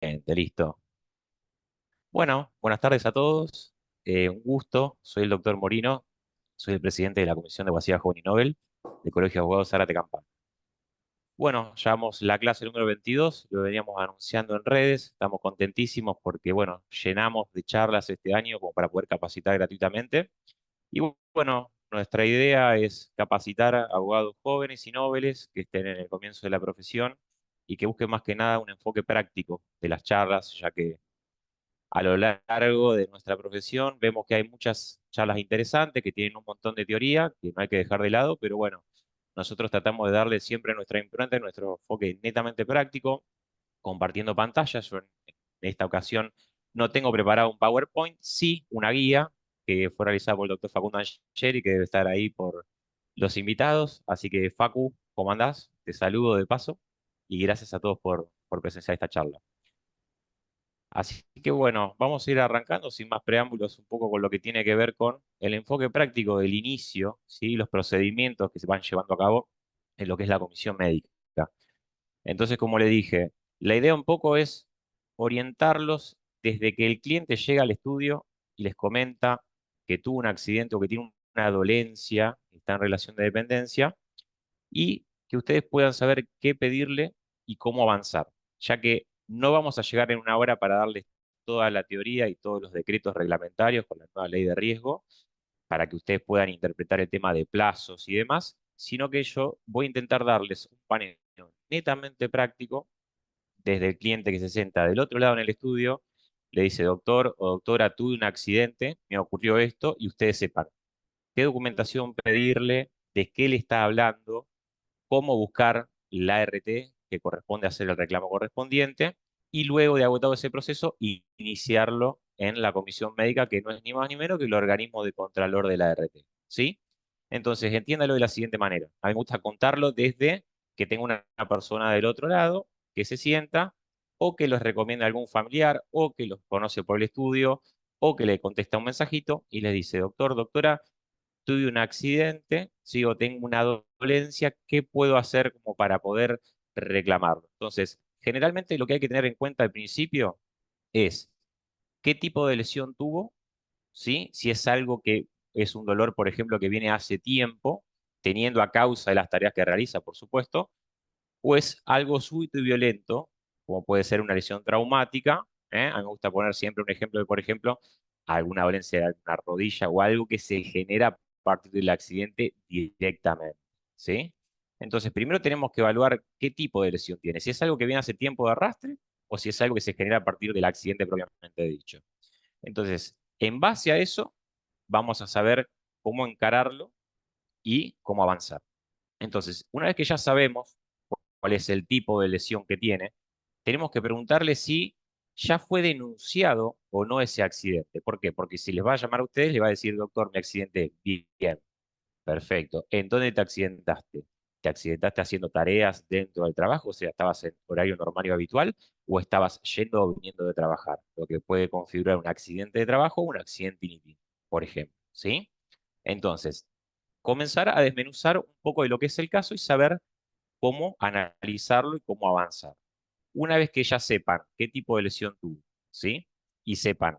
Excelente, listo. Bueno, buenas tardes a todos. Un gusto. Soy el doctor Morino. Soy el presidente de la Comisión de Abogacía Joven y Nobel del Colegio de Abogados Zárate Campana. Bueno, llevamos la clase número 22. Lo veníamos anunciando en redes. Estamos contentísimos porque, bueno, llenamos de charlas este año como para poder capacitar gratuitamente. Y bueno, nuestra idea es capacitar a abogados jóvenes y nobles que estén en el comienzo de la profesión y que busquen más que nada un enfoque práctico de las charlas, ya que a lo largo de nuestra profesión vemos que hay muchas charlas interesantes que tienen un montón de teoría que no hay que dejar de lado, pero bueno, nosotros tratamos de darle siempre nuestra impronta, nuestro enfoque netamente práctico, compartiendo pantallas. Yo en esta ocasión no tengo preparado un PowerPoint, sí una guía que fue realizada por el doctor Facundo Angeli, que debe estar ahí por los invitados. Así que Facu, ¿cómo andás? Te saludo de paso y gracias a todos por presenciar esta charla. Así que bueno, vamos a ir arrancando sin más preámbulos un poco con lo que tiene que ver con el enfoque práctico del inicio, ¿sí? Los procedimientos que se van llevando a cabo en lo que es la comisión médica. Entonces, como le dije, la idea un poco es orientarlos desde que el cliente llega al estudio y les comenta que tuvo un accidente o que tiene una dolencia, está en relación de dependencia, y que ustedes puedan saber qué pedirle y cómo avanzar, ya que no vamos a llegar en una hora para darles toda la teoría y todos los decretos reglamentarios con la nueva ley de riesgo, para que ustedes puedan interpretar el tema de plazos y demás, sino que yo voy a intentar darles un panel netamente práctico desde el cliente que se sienta del otro lado en el estudio, le dice, doctor o doctora, tuve un accidente, me ocurrió esto, y ustedes sepan qué documentación pedirle, de qué le está hablando, cómo buscar la ART que corresponde hacer el reclamo correspondiente, y luego de agotado ese proceso, iniciarlo en la comisión médica, que no es ni más ni menos que el organismo de contralor de la ART. ¿Sí? Entonces, entiéndalo de la siguiente manera. A mí me gusta contarlo desde que tengo una persona del otro lado que se sienta, o que los recomienda algún familiar, o que los conoce por el estudio, o que le contesta un mensajito y le dice, doctor, doctora, tuve un accidente, sí, o tengo una dolencia, ¿qué puedo hacer como para poder reclamarlo? Entonces, generalmente lo que hay que tener en cuenta al principio es qué tipo de lesión tuvo, ¿sí? Si es algo que es un dolor, por ejemplo, que viene hace tiempo, teniendo a causa de las tareas que realiza, por supuesto, o es algo súbito y violento, como puede ser una lesión traumática. A mí me gusta poner siempre un ejemplo de, por ejemplo, alguna dolencia de una rodilla o algo que se genera a partir del accidente directamente, ¿sí? Entonces, primero tenemos que evaluar qué tipo de lesión tiene, si es algo que viene hace tiempo de arrastre o si es algo que se genera a partir del accidente propiamente dicho. Entonces, en base a eso, vamos a saber cómo encararlo y cómo avanzar. Entonces, una vez que ya sabemos cuál es el tipo de lesión que tiene, tenemos que preguntarle si ya fue denunciado o no ese accidente. ¿Por qué? Porque si les va a llamar a ustedes, le va a decir, doctor, me accidenté. Bien, perfecto. ¿En dónde te accidentaste? ¿Te accidentaste haciendo tareas dentro del trabajo? O sea, ¿estabas en horario normal y habitual? ¿O estabas yendo o viniendo de trabajar? Lo que puede configurar un accidente de trabajo o un accidente inicio, por ejemplo. ¿Sí? Entonces, comenzar a desmenuzar un poco de lo que es el caso y saber cómo analizarlo y cómo avanzar. Una vez que ya sepan qué tipo de lesión tuvo, ¿sí? Y sepan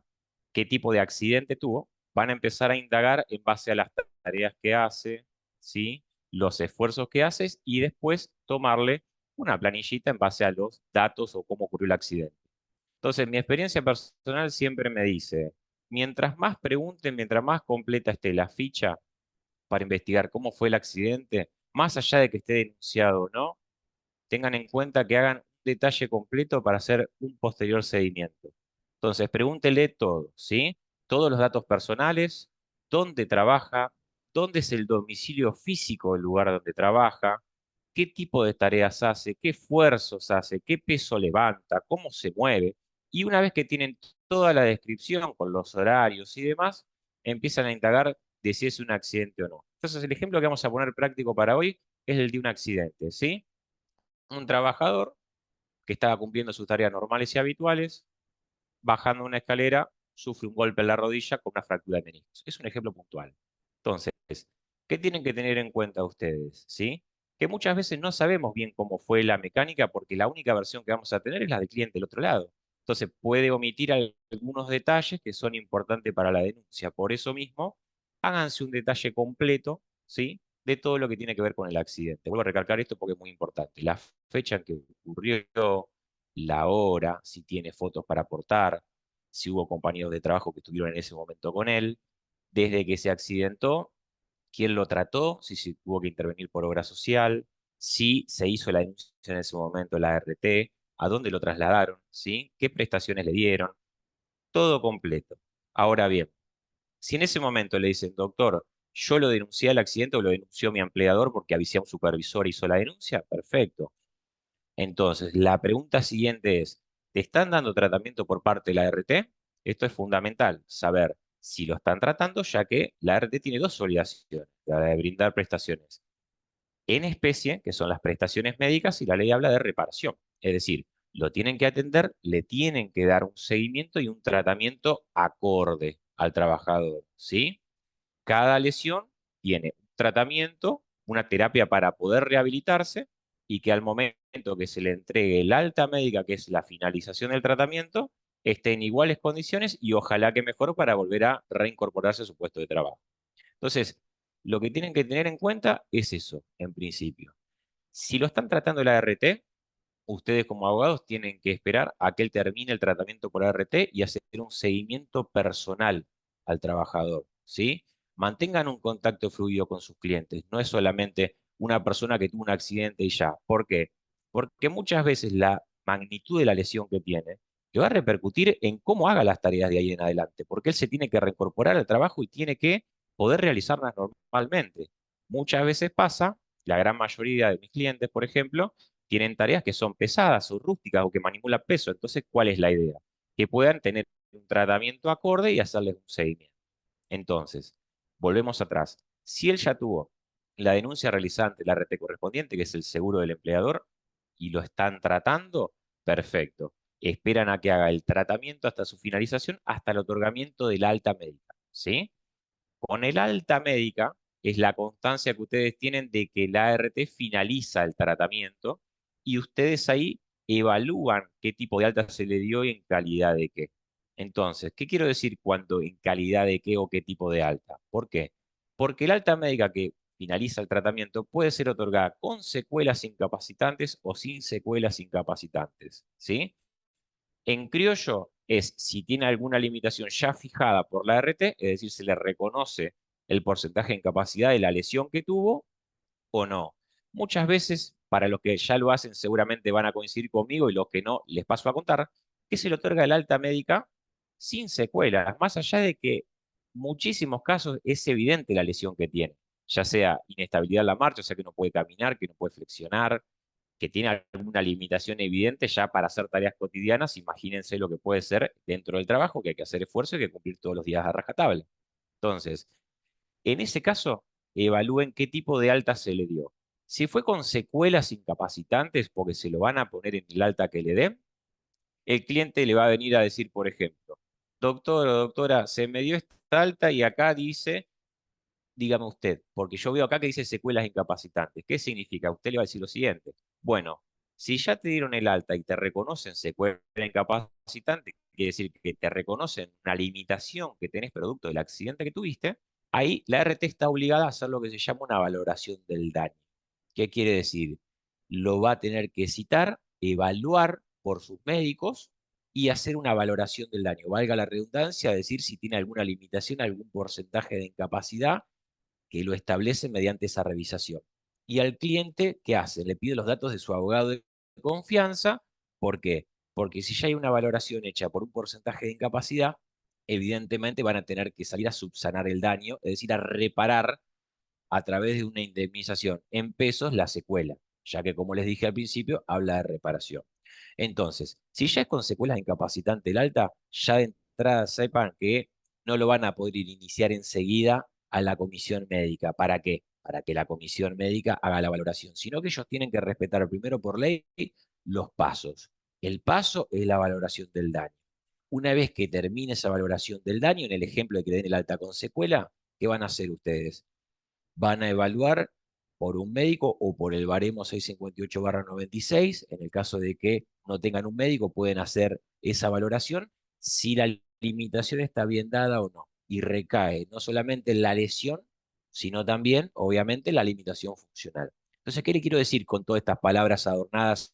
qué tipo de accidente tuvo, van a empezar a indagar en base a las tareas que hace, ¿sí? Los esfuerzos que haces y después tomarle una planillita en base a los datos o cómo ocurrió el accidente. Entonces, mi experiencia personal siempre me dice, mientras más pregunten, mientras más completa esté la ficha para investigar cómo fue el accidente, más allá de que esté denunciado o no, tengan en cuenta que hagan un detalle completo para hacer un posterior seguimiento. Entonces, pregúntele todo, ¿sí? Todos los datos personales, dónde trabaja, dónde es el domicilio físico del lugar donde trabaja, qué tipo de tareas hace, qué esfuerzos hace, qué peso levanta, cómo se mueve. Y una vez que tienen toda la descripción con los horarios y demás, empiezan a indagar de si es un accidente o no. Entonces, el ejemplo que vamos a poner práctico para hoy es el de un accidente, ¿sí? Un trabajador que estaba cumpliendo sus tareas normales y habituales, bajando una escalera, sufre un golpe en la rodilla con una fractura de meniscos. Es un ejemplo puntual. Entonces, ¿qué tienen que tener en cuenta ustedes? ¿Sí? Que muchas veces no sabemos bien cómo fue la mecánica porque la única versión que vamos a tener es la del cliente del otro lado. Entonces puede omitir algunos detalles que son importantes para la denuncia. Por eso mismo, háganse un detalle completo, ¿sí? De todo lo que tiene que ver con el accidente. Vuelvo a recalcar esto porque es muy importante. La fecha en que ocurrió, la hora, si tiene fotos para aportar, si hubo compañeros de trabajo que estuvieron en ese momento con él, desde que se accidentó, quién lo trató, si se tuvo que intervenir por obra social, si se hizo la denuncia en ese momento, la RT, a dónde lo trasladaron, ¿sí? ¿Qué prestaciones le dieron? Todo completo. Ahora bien, si en ese momento le dicen, doctor, yo lo denuncié al accidente o lo denunció mi empleador porque avisé a un supervisor y hizo la denuncia, perfecto. Entonces, la pregunta siguiente es, ¿te están dando tratamiento por parte de la RT? Esto es fundamental, saber si lo están tratando, ya que la RT tiene dos obligaciones, la de brindar prestaciones en especie, que son las prestaciones médicas, y la ley habla de reparación. Es decir, lo tienen que atender, le tienen que dar un seguimiento y un tratamiento acorde al trabajador, ¿sí? Cada lesión tiene un tratamiento, una terapia para poder rehabilitarse y que al momento que se le entregue el alta médica, que es la finalización del tratamiento, esté en iguales condiciones y ojalá que mejor para volver a reincorporarse a su puesto de trabajo. Entonces, lo que tienen que tener en cuenta es eso, en principio. Si lo están tratando la ART, ustedes como abogados tienen que esperar a que él termine el tratamiento por ART y hacer un seguimiento personal al trabajador, ¿sí? Mantengan un contacto fluido con sus clientes. No es solamente una persona que tuvo un accidente y ya. ¿Por qué? Porque muchas veces la magnitud de la lesión que tiene le va a repercutir en cómo haga las tareas de ahí en adelante, porque él se tiene que reincorporar al trabajo y tiene que poder realizarlas normalmente. Muchas veces pasa, la gran mayoría de mis clientes, por ejemplo, tienen tareas que son pesadas o rústicas o que manipulan peso. Entonces, ¿cuál es la idea? Que puedan tener un tratamiento acorde y hacerles un seguimiento. Entonces, volvemos atrás. Si él ya tuvo la denuncia realizada ante la RT correspondiente, que es el seguro del empleador, y lo están tratando, perfecto. Esperan a que haga el tratamiento hasta su finalización, hasta el otorgamiento del alta médica, ¿sí? Con el alta médica es la constancia que ustedes tienen de que la ART finaliza el tratamiento y ustedes ahí evalúan qué tipo de alta se le dio y en calidad de qué. Entonces, ¿qué quiero decir cuando en calidad de qué o qué tipo de alta? ¿Por qué? Porque el alta médica que finaliza el tratamiento puede ser otorgada con secuelas incapacitantes o sin secuelas incapacitantes, ¿sí? En criollo es si tiene alguna limitación ya fijada por la RT, es decir, se le reconoce el porcentaje de incapacidad de la lesión que tuvo o no. Muchas veces, para los que ya lo hacen, seguramente van a coincidir conmigo y los que no, les paso a contar, que se le otorga el alta médica sin secuelas, más allá de que muchísimos casos es evidente la lesión que tiene, ya sea inestabilidad en la marcha, o sea que no puede caminar, que no puede flexionar, que tiene alguna limitación evidente ya para hacer tareas cotidianas, imagínense lo que puede ser dentro del trabajo, que hay que hacer esfuerzo y hay que cumplir todos los días a rajatabla. Entonces, en ese caso, evalúen qué tipo de alta se le dio. Si fue con secuelas incapacitantes, porque se lo van a poner en el alta que le den, el cliente le va a venir a decir, por ejemplo, doctor o doctora, se me dio esta alta y acá dice, dígame usted, porque yo veo acá que dice secuelas incapacitantes. ¿Qué significa? Usted le va a decir lo siguiente. Bueno, si ya te dieron el alta y te reconocen secuela incapacitante, quiere decir que te reconocen una limitación que tenés producto del accidente que tuviste, ahí la RT está obligada a hacer lo que se llama una valoración del daño. ¿Qué quiere decir? Lo va a tener que citar, evaluar por sus médicos y hacer una valoración del daño. Valga la redundancia, decir si tiene alguna limitación, algún porcentaje de incapacidad que lo establece mediante esa revisación. Y al cliente, ¿qué hace? Le pide los datos de su abogado de confianza. ¿Por qué? Porque si ya hay una valoración hecha por un porcentaje de incapacidad, evidentemente van a tener que salir a subsanar el daño, es decir, a reparar a través de una indemnización en pesos la secuela, ya que como les dije al principio, habla de reparación. Entonces, si ya es con secuelas incapacitantes el alta, ya de entrada sepan que no lo van a poder iniciar enseguida a la comisión médica. ¿Para qué? Para que la comisión médica haga la valoración, sino que ellos tienen que respetar primero por ley los pasos. El paso es la valoración del daño. Una vez que termine esa valoración del daño, en el ejemplo de que le den el alta con secuela, ¿qué van a hacer ustedes? Van a evaluar por un médico o por el baremo 658/96. En el caso de que no tengan un médico, pueden hacer esa valoración si la limitación está bien dada o no. Y recae no solamente en la lesión, sino también, obviamente, la limitación funcional. Entonces, ¿qué le quiero decir con todas estas palabras adornadas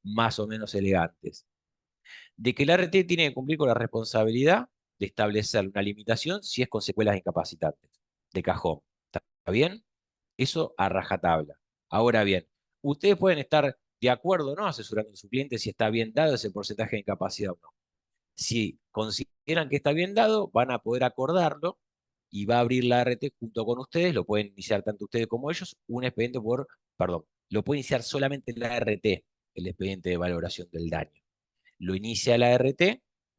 más o menos elegantes? De que el RT tiene que cumplir con la responsabilidad de establecer una limitación si es con secuelas incapacitantes, de cajón. ¿Está bien? Eso a rajatabla. Ahora bien, ustedes pueden estar de acuerdo, ¿no? Asesorando a su cliente si está bien dado ese porcentaje de incapacidad o no. Si consideran que está bien dado, van a poder acordarlo y va a abrir la ART junto con ustedes, lo pueden iniciar tanto ustedes como ellos, un expediente perdón, lo puede iniciar solamente la ART, el expediente de valoración del daño. Lo inicia la ART,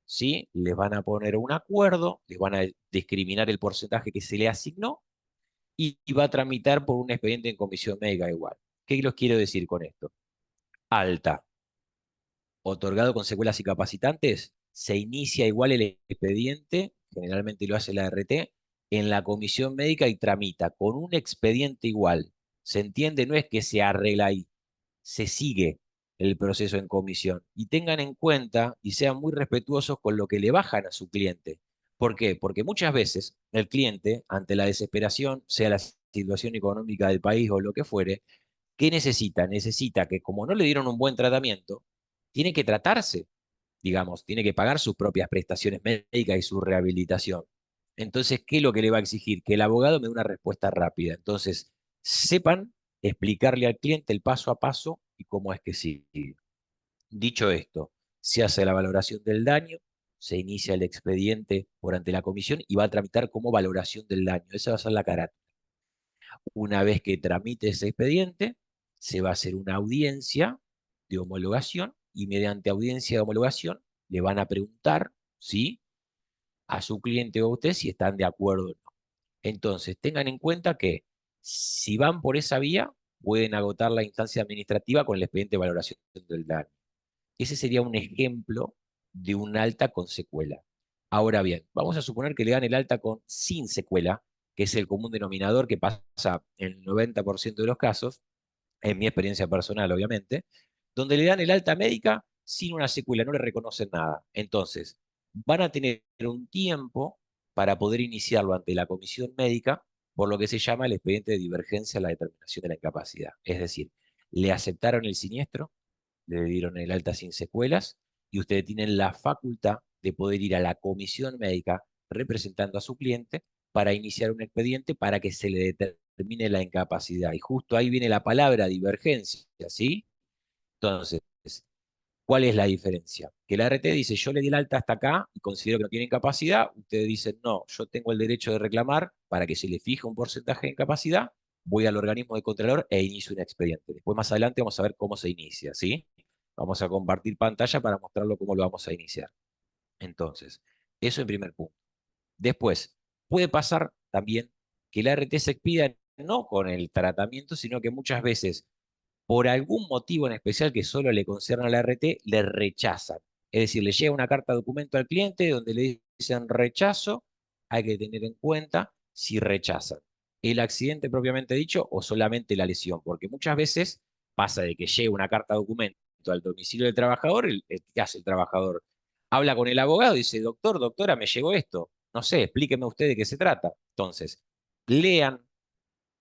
¿sí? Les van a poner un acuerdo, les van a discriminar el porcentaje que se le asignó y va a tramitar por un expediente en comisión médica igual. ¿Qué los quiero decir con esto? Alta, otorgado con secuelas incapacitantes, se inicia igual el expediente, generalmente lo hace la RT, en la comisión médica y tramita con un expediente igual. ¿Se entiende? No es que se arregla ahí, se sigue el proceso en comisión. Y tengan en cuenta y sean muy respetuosos con lo que le bajan a su cliente. ¿Por qué? Porque muchas veces el cliente, ante la desesperación, sea la situación económica del país o lo que fuere, ¿qué necesita? Necesita que como no le dieron un buen tratamiento, tiene que tratarse, digamos, tiene que pagar sus propias prestaciones médicas y su rehabilitación. Entonces, ¿qué es lo que le va a exigir? Que el abogado me dé una respuesta rápida. Entonces, sepan explicarle al cliente el paso a paso y cómo es que sigue. Dicho esto, se hace la valoración del daño, se inicia el expediente por ante la comisión y va a tramitar como valoración del daño. Esa va a ser la carátula. Una vez que tramite ese expediente, se va a hacer una audiencia de homologación y mediante audiencia de homologación le van a preguntar, ¿sí?, a su cliente o a usted si están de acuerdo o no. Entonces, tengan en cuenta que si van por esa vía, pueden agotar la instancia administrativa con el expediente de valoración del daño. Ese sería un ejemplo de un alta con secuela. Ahora bien, vamos a suponer que le dan el alta con sin secuela, que es el común denominador que pasa en el 90% de los casos, en mi experiencia personal, obviamente, donde le dan el alta médica sin una secuela, no le reconocen nada. Entonces, van a tener un tiempo para poder iniciarlo ante la comisión médica por lo que se llama el expediente de divergencia a la determinación de la incapacidad. Es decir, le aceptaron el siniestro, le dieron el alta sin secuelas y ustedes tienen la facultad de poder ir a la comisión médica representando a su cliente para iniciar un expediente para que se le determine la incapacidad. Y justo ahí viene la palabra divergencia, ¿sí? Entonces, ¿cuál es la diferencia? Que la RT dice, yo le di el alta hasta acá y considero que no tiene incapacidad. Ustedes dicen, no, yo tengo el derecho de reclamar para que se le fije un porcentaje de incapacidad. Voy al organismo de Contralor e inicio un expediente. Después, más adelante, vamos a ver cómo se inicia, ¿sí? Vamos a compartir pantalla para mostrarlo cómo lo vamos a iniciar. Entonces, eso en primer punto. Después, puede pasar también que la RT se expida no con el tratamiento, sino que muchas veces por algún motivo en especial que solo le concierne a la RT, le rechazan. Es decir, le llega una carta de documento al cliente donde le dicen rechazo, hay que tener en cuenta si rechazan el accidente propiamente dicho o solamente la lesión, porque muchas veces pasa de que llega una carta de documento al domicilio del trabajador, ¿qué hace el trabajador? Habla con el abogado y dice, doctor, doctora, me llegó esto. No sé, explíqueme usted de qué se trata. Entonces, lean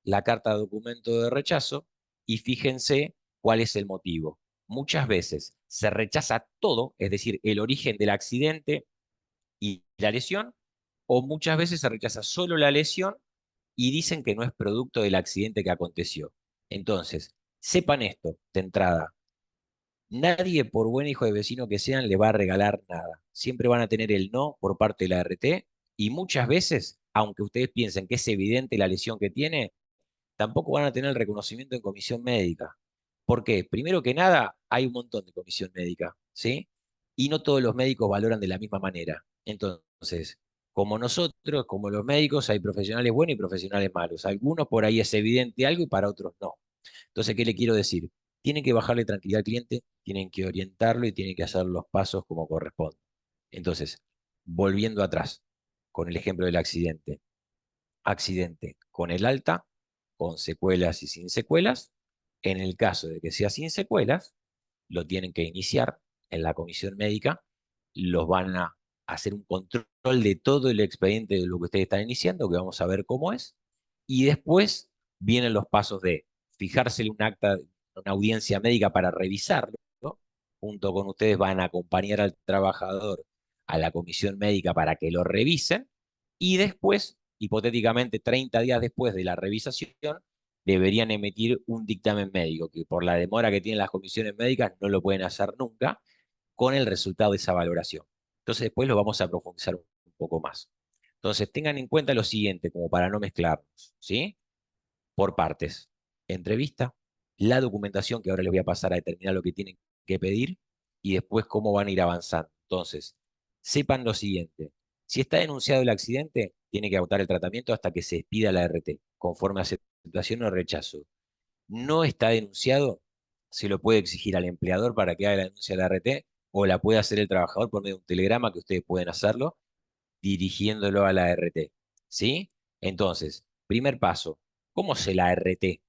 la carta de documento de rechazo y fíjense cuál es el motivo. Muchas veces se rechaza todo, es decir, el origen del accidente y la lesión, o muchas veces se rechaza solo la lesión y dicen que no es producto del accidente que aconteció. Entonces, sepan esto de entrada. Nadie, por buen hijo de vecino que sean, le va a regalar nada. Siempre van a tener el no por parte de la RT y muchas veces, aunque ustedes piensen que es evidente la lesión que tiene, tampoco van a tener el reconocimiento en comisión médica. ¿Por qué? Primero que nada, hay un montón de comisión médica, ¿sí? Y no todos los médicos valoran de la misma manera. Entonces, como nosotros, como los médicos, hay profesionales buenos y profesionales malos. Algunos por ahí es evidente algo y para otros no. Entonces, ¿qué le quiero decir? Tienen que bajarle tranquilidad al cliente, tienen que orientarlo y tienen que hacer los pasos como corresponde. Entonces, volviendo atrás, con el ejemplo del accidente. Accidente con el alta, con secuelas y sin secuelas. En el caso de que sea sin secuelas, lo tienen que iniciar en la comisión médica los van a hacer un control de todo el expediente de lo que ustedes están iniciando, que vamos a ver cómo es, y después vienen los pasos de fijársele un acta, una audiencia médica para revisarlo, ¿no? Junto con ustedes van a acompañar al trabajador a la comisión médica para que lo revisen, y después, hipotéticamente 30 días después de la revisación, deberían emitir un dictamen médico, que por la demora que tienen las comisiones médicas no lo pueden hacer nunca, con el resultado de esa valoración. Entonces después lo vamos a profundizar un poco más. Entonces tengan en cuenta lo siguiente, como para no mezclarnos, ¿sí? Por partes. Entrevista, la documentación, que ahora les voy a pasar a determinar lo que tienen que pedir, y después cómo van a ir avanzando. Entonces, sepan lo siguiente. Si está denunciado el accidente, tiene que agotar el tratamiento hasta que se expida la RT, conforme a aceptación o rechazo. No está denunciado, se lo puede exigir al empleador para que haga la denuncia de la RT, o la puede hacer el trabajador por medio de un telegrama, que ustedes pueden hacerlo, dirigiéndolo a la RT. ¿Sí? Entonces, primer paso, ¿cómo sé la RT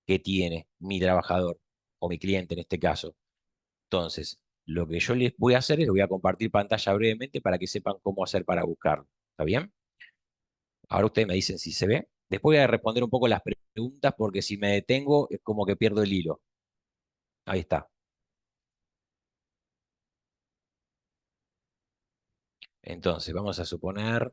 que tiene mi trabajador o mi cliente en este caso? Entonces, lo que yo les voy a hacer es, les voy a compartir pantalla brevemente para que sepan cómo hacer para buscarlo. ¿Está bien? Ahora ustedes me dicen si se ve. Después voy a responder un poco las preguntas, porque si me detengo es como que pierdo el hilo. Ahí está. Entonces, vamos a suponer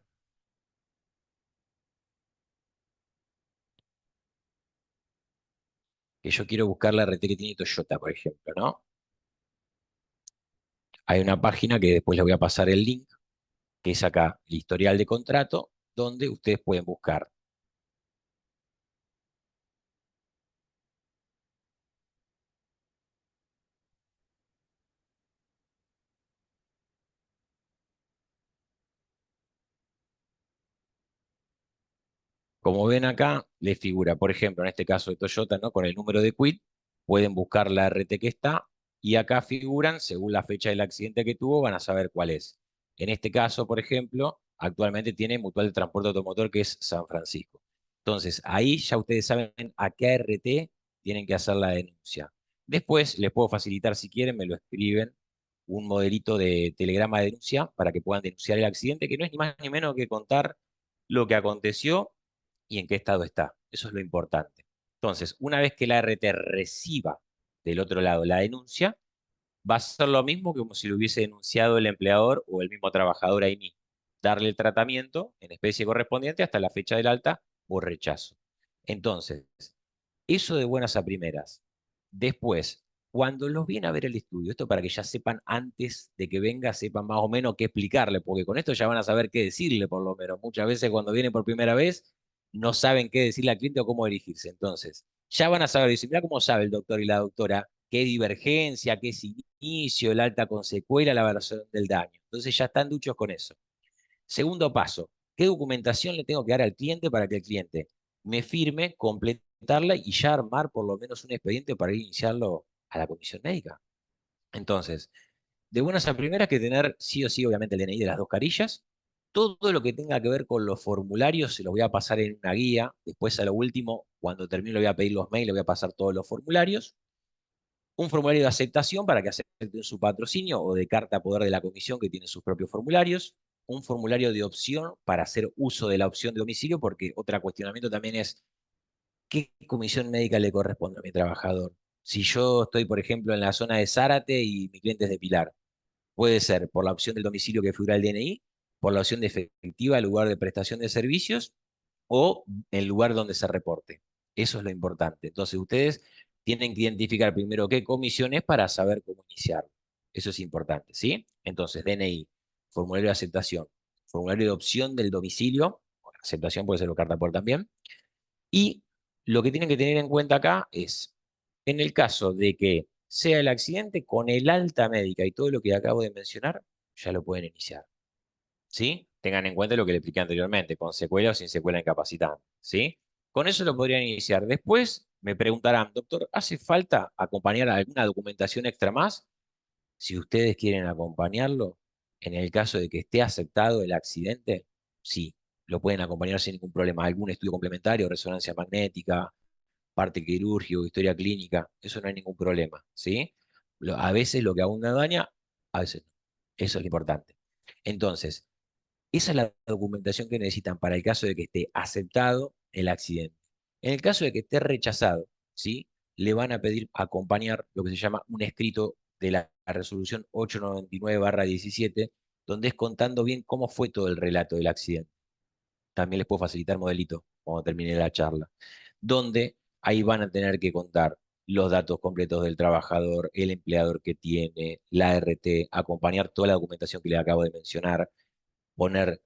que yo quiero buscar la RT que tiene Toyota, por ejemplo, ¿no? Hay una página que después les voy a pasar el link, que es acá, el historial de contrato, donde ustedes pueden buscar. Como ven acá, les figura, por ejemplo, en este caso de Toyota, ¿no? Con el número de quit, pueden buscar la RT que está, y acá figuran, según la fecha del accidente que tuvo, van a saber cuál es. En este caso, por ejemplo, actualmente tiene Mutual de Transporte Automotor, que es San Francisco. Entonces, ahí ya ustedes saben a qué RT tienen que hacer la denuncia. Después, les puedo facilitar, si quieren, me lo escriben, un modelito de telegrama de denuncia para que puedan denunciar el accidente, que no es ni más ni menos que contar lo que aconteció y en qué estado está. Eso es lo importante. Entonces, una vez que la RT reciba del otro lado la denuncia, va a ser lo mismo que como si lo hubiese denunciado el empleador o el mismo trabajador ahí mismo. Darle el tratamiento en especie correspondiente hasta la fecha del alta o rechazo. Entonces, eso de buenas a primeras. Después, cuando los viene a ver el estudio, esto para que ya sepan antes de que venga, sepan más o menos qué explicarle, porque con esto ya van a saber qué decirle, por lo menos. Muchas veces cuando vienen por primera vez, no saben qué decirle al cliente o cómo dirigirse. Entonces, ya van a saber, decir, mira cómo sabe el doctor y la doctora qué divergencia, qué es inicio, el alta con secuela, la evaluación del daño. Entonces ya están duchos con eso. Segundo paso, ¿qué documentación le tengo que dar al cliente para que el cliente me firme, completarla y ya armar por lo menos un expediente para ir a iniciarlo a la comisión médica? Entonces, de buenas a primeras que tener sí o sí, obviamente, el DNI de las dos carillas. Todo lo que tenga que ver con los formularios se los voy a pasar en una guía. Después, a lo último, cuando termine, le voy a pedir los mails, le voy a pasar todos los formularios. Un formulario de aceptación para que acepten su patrocinio o de carta a poder de la comisión, que tiene sus propios formularios. Un formulario de opción para hacer uso de la opción de domicilio, porque otro cuestionamiento también es qué comisión médica le corresponde a mi trabajador. Si yo estoy, por ejemplo, en la zona de Zárate y mi cliente es de Pilar, puede ser por la opción del domicilio que figura el DNI, por la opción de efectiva, lugar de prestación de servicios, o el lugar donde se reporte. Eso es lo importante. Entonces, ustedes tienen que identificar primero qué comisión es para saber cómo iniciar. Eso es importante, ¿sí? Entonces, DNI, formulario de aceptación, formulario de opción del domicilio, aceptación puede ser o carta por también, y lo que tienen que tener en cuenta acá es, en el caso de que sea el accidente, con el alta médica y todo lo que acabo de mencionar, ya lo pueden iniciar. ¿Sí? Tengan en cuenta lo que le expliqué anteriormente, con secuela o sin secuela incapacitante, ¿sí? Con eso lo podrían iniciar. Después me preguntarán, doctor, ¿hace falta acompañar alguna documentación extra más? Si ustedes quieren acompañarlo, en el caso de que esté aceptado el accidente, sí, lo pueden acompañar sin ningún problema. Algún estudio complementario, resonancia magnética, parte quirúrgico, historia clínica, eso no hay ningún problema, ¿sí? A veces lo que a uno daña, a veces no. Eso es lo importante. Entonces, esa es la documentación que necesitan para el caso de que esté aceptado el accidente. En el caso de que esté rechazado, ¿sí? Le van a pedir acompañar lo que se llama un escrito de la resolución 899/17, donde es contando bien cómo fue todo el relato del accidente. También les puedo facilitar modelito cuando termine la charla, donde ahí van a tener que contar los datos completos del trabajador, el empleador que tiene, la RT, acompañar toda la documentación que les acabo de mencionar, poner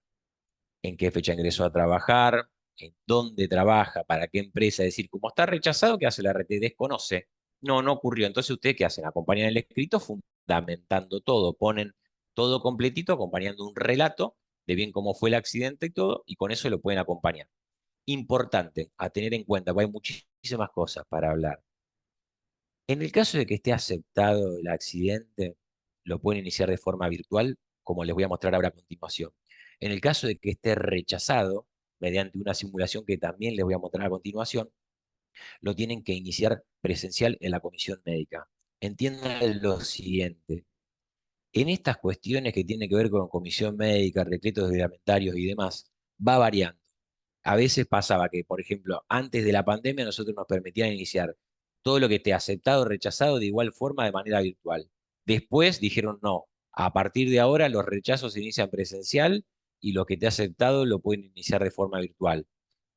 en qué fecha ingresó a trabajar, en dónde trabaja, para qué empresa. Es decir, como está rechazado, ¿qué hace la RT? Desconoce. No, no ocurrió. Entonces, ¿ustedes qué hacen? Acompañan el escrito fundamentando todo, ponen todo completito, acompañando un relato de bien cómo fue el accidente y todo, y con eso lo pueden acompañar. Importante a tener en cuenta, porque hay muchísimas cosas para hablar. En el caso de que esté aceptado el accidente, lo pueden iniciar de forma virtual, como les voy a mostrar ahora a continuación. En el caso de que esté rechazado, mediante una simulación que también les voy a mostrar a continuación, lo tienen que iniciar presencial en la comisión médica. Entiendan lo siguiente. En estas cuestiones que tienen que ver con comisión médica, decretos reglamentarios y demás, va variando. A veces pasaba que, por ejemplo, antes de la pandemia nosotros nos permitían iniciar todo lo que esté aceptado o rechazado de igual forma de manera virtual. Después dijeron no, a partir de ahora los rechazos se inician presencial y lo que te ha aceptado lo pueden iniciar de forma virtual.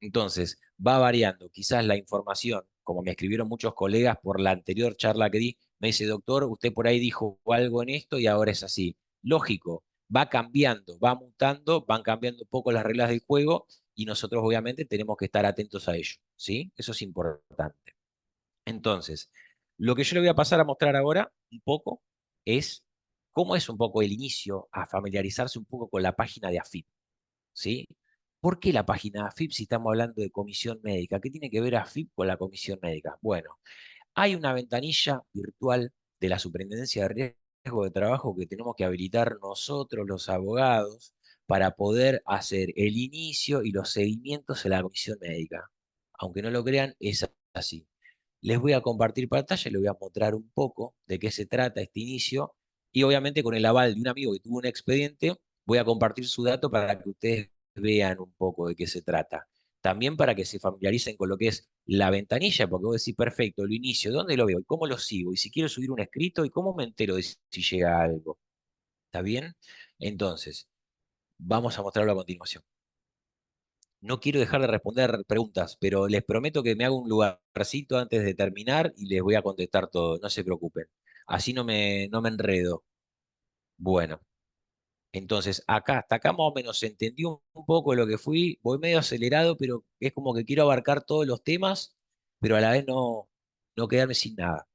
Entonces, va variando. Quizás la información, como me escribieron muchos colegas por la anterior charla que di, me dice, doctor, usted por ahí dijo algo en esto y ahora es así. Lógico, va cambiando, va mutando, van cambiando un poco las reglas del juego y nosotros obviamente tenemos que estar atentos a ello, ¿sí? Eso es importante. Entonces, lo que yo le voy a pasar a mostrar ahora un poco es cómo es un poco el inicio a familiarizarse un poco con la página de AFIP, ¿sí? ¿Por qué la página de AFIP si estamos hablando de comisión médica? ¿Qué tiene que ver AFIP con la comisión médica? Bueno, hay una ventanilla virtual de la Superintendencia de Riesgo de Trabajo que tenemos que habilitar nosotros, los abogados, para poder hacer el inicio y los seguimientos en la comisión médica. Aunque no lo crean, es así. Les voy a compartir pantalla y les voy a mostrar un poco de qué se trata este inicio. Y obviamente con el aval de un amigo que tuvo un expediente, voy a compartir su dato para que ustedes vean un poco de qué se trata. También para que se familiaricen con lo que es la ventanilla, porque vos decís, perfecto, lo inicio, ¿dónde lo veo? ¿Y cómo lo sigo? Y si quiero subir un escrito, ¿y cómo me entero de si llega algo? ¿Está bien? Entonces, vamos a mostrarlo a continuación. No quiero dejar de responder preguntas, pero les prometo que me hago un lugarcito antes de terminar y les voy a contestar todo, no se preocupen. Así no me enredo. Bueno, entonces acá, hasta acá más o menos se entendió un poco lo que fui. Voy medio acelerado, pero es como que quiero abarcar todos los temas, pero a la vez no quedarme sin nada.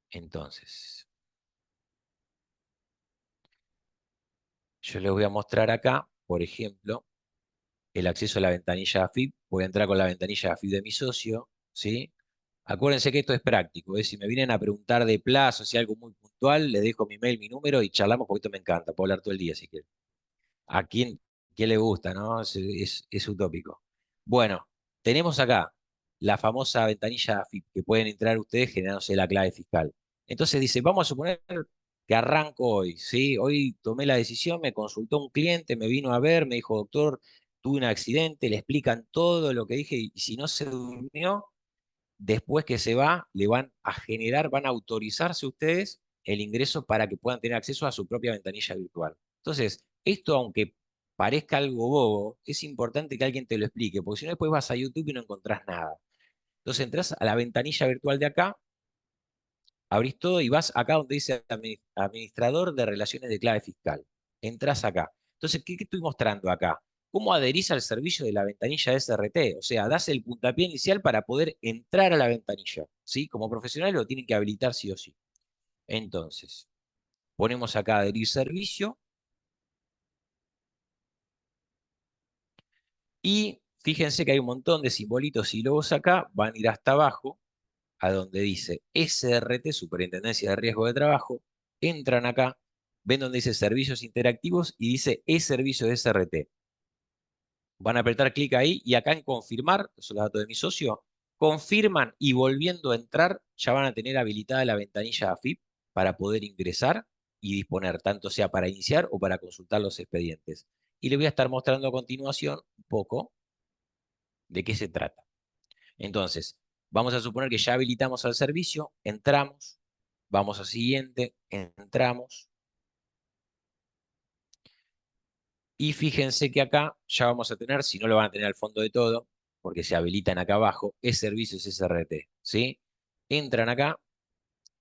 Entonces, yo les voy a mostrar acá, por ejemplo, el acceso a la ventanilla AFIP. Voy a entrar con la ventanilla AFIP de mi socio, ¿sí? Acuérdense que esto es práctico, ¿eh? Si me vienen a preguntar de plazos y algo muy puntual, les dejo mi mail, mi número y charlamos porque esto me encanta. Puedo hablar todo el día si quieren. ¿A quién le gusta, no? Es utópico. Bueno, tenemos acá la famosa ventanilla AFIP que pueden entrar ustedes generándose la clave fiscal. Entonces dice, vamos a suponer que arranco hoy, ¿sí? Hoy tomé la decisión, me consultó un cliente, me vino a ver, me dijo, doctor, tuve un accidente, le explican todo lo que dije y si no se durmió, después que se va, le van a generar, van a autorizarse ustedes el ingreso para que puedan tener acceso a su propia ventanilla virtual. Entonces, esto, aunque parezca algo bobo, es importante que alguien te lo explique, porque si no, después vas a YouTube y no encontrás nada. Entonces, entras a la ventanilla virtual de acá, abrís todo y vas acá donde dice Administrador de Relaciones de Clave Fiscal. Entrás acá. Entonces, ¿qué estoy mostrando acá? ¿Cómo adherís al servicio de la ventanilla SRT? O sea, das el puntapié inicial para poder entrar a la ventanilla. ¿Sí? Como profesional lo tienen que habilitar sí o sí. Entonces, ponemos acá adherir servicio y fíjense que hay un montón de simbolitos y logos acá. Van a ir hasta abajo a donde dice SRT, Superintendencia de Riesgo de Trabajo, entran acá, ven donde dice Servicios Interactivos y dice E-Servicio de SRT. Van a apretar clic ahí y acá en confirmar, eso es los datos de mi socio, confirman y volviendo a entrar ya van a tener habilitada la ventanilla AFIP para poder ingresar y disponer, tanto sea para iniciar o para consultar los expedientes. Y le voy a estar mostrando a continuación un poco de qué se trata. Entonces, vamos a suponer que ya habilitamos al servicio, entramos, vamos a siguiente, entramos, y fíjense que acá ya vamos a tener, si no lo van a tener al fondo de todo, porque se habilitan acá abajo, es servicios SRT, ¿sí? Entran acá,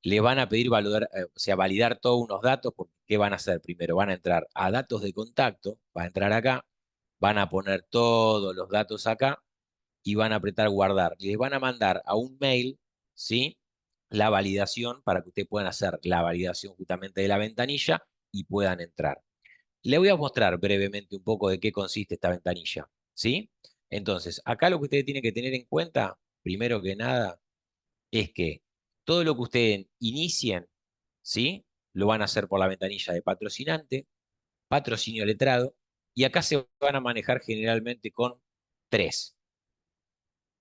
le van a pedir validar, o sea, validar todos unos datos, porque ¿qué van a hacer? Primero van a entrar a datos de contacto, va a entrar acá, van a poner todos los datos acá, y van a apretar guardar. Les van a mandar a un mail, ¿sí? La validación para que ustedes puedan hacer la validación justamente de la ventanilla y puedan entrar. Le voy a mostrar brevemente un poco de qué consiste esta ventanilla, ¿sí? Entonces, acá lo que ustedes tienen que tener en cuenta, primero que nada, es que todo lo que ustedes inicien, ¿sí? Lo van a hacer por la ventanilla de patrocinante, patrocinio letrado, y acá se van a manejar generalmente con tres.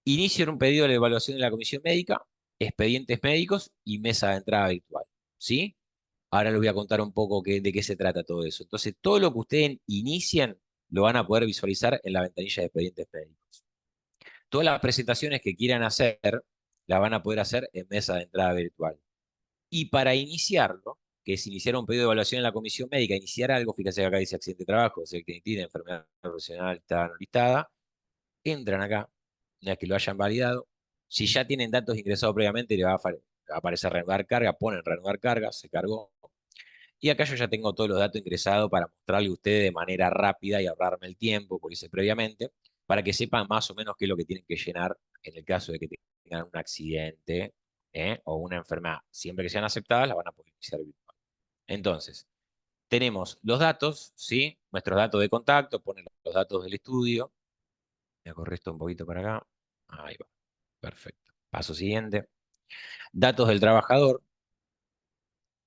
Inician un pedido de evaluación de la comisión médica, expedientes médicos y mesa de entrada virtual, ¿sí? Ahora les voy a contar un poco de qué se trata todo eso. Entonces, todo lo que ustedes inician lo van a poder visualizar en la ventanilla de expedientes médicos. Todas las presentaciones que quieran hacer, las van a poder hacer en mesa de entrada virtual. Y para iniciarlo, que es iniciar un pedido de evaluación en la comisión médica, iniciar algo, fíjense que acá dice accidente de trabajo, tiene enfermedad profesional, está no listada, entran acá, una vez que lo hayan validado. Si ya tienen datos ingresados previamente, le va a aparecer reanudar carga, ponen reanudar carga, se cargó. Y acá yo ya tengo todos los datos ingresados para mostrarle a ustedes de manera rápida y ahorrarme el tiempo, porque hice previamente, para que sepan más o menos qué es lo que tienen que llenar en el caso de que tengan un accidente, o una enfermedad. Siempre que sean aceptadas, la van a poder iniciar virtual. Entonces, tenemos los datos, ¿sí? Nuestros datos de contacto, ponen los datos del estudio. Voy a correr esto un poquito para acá. Ahí va. Perfecto. Paso siguiente. Datos del trabajador.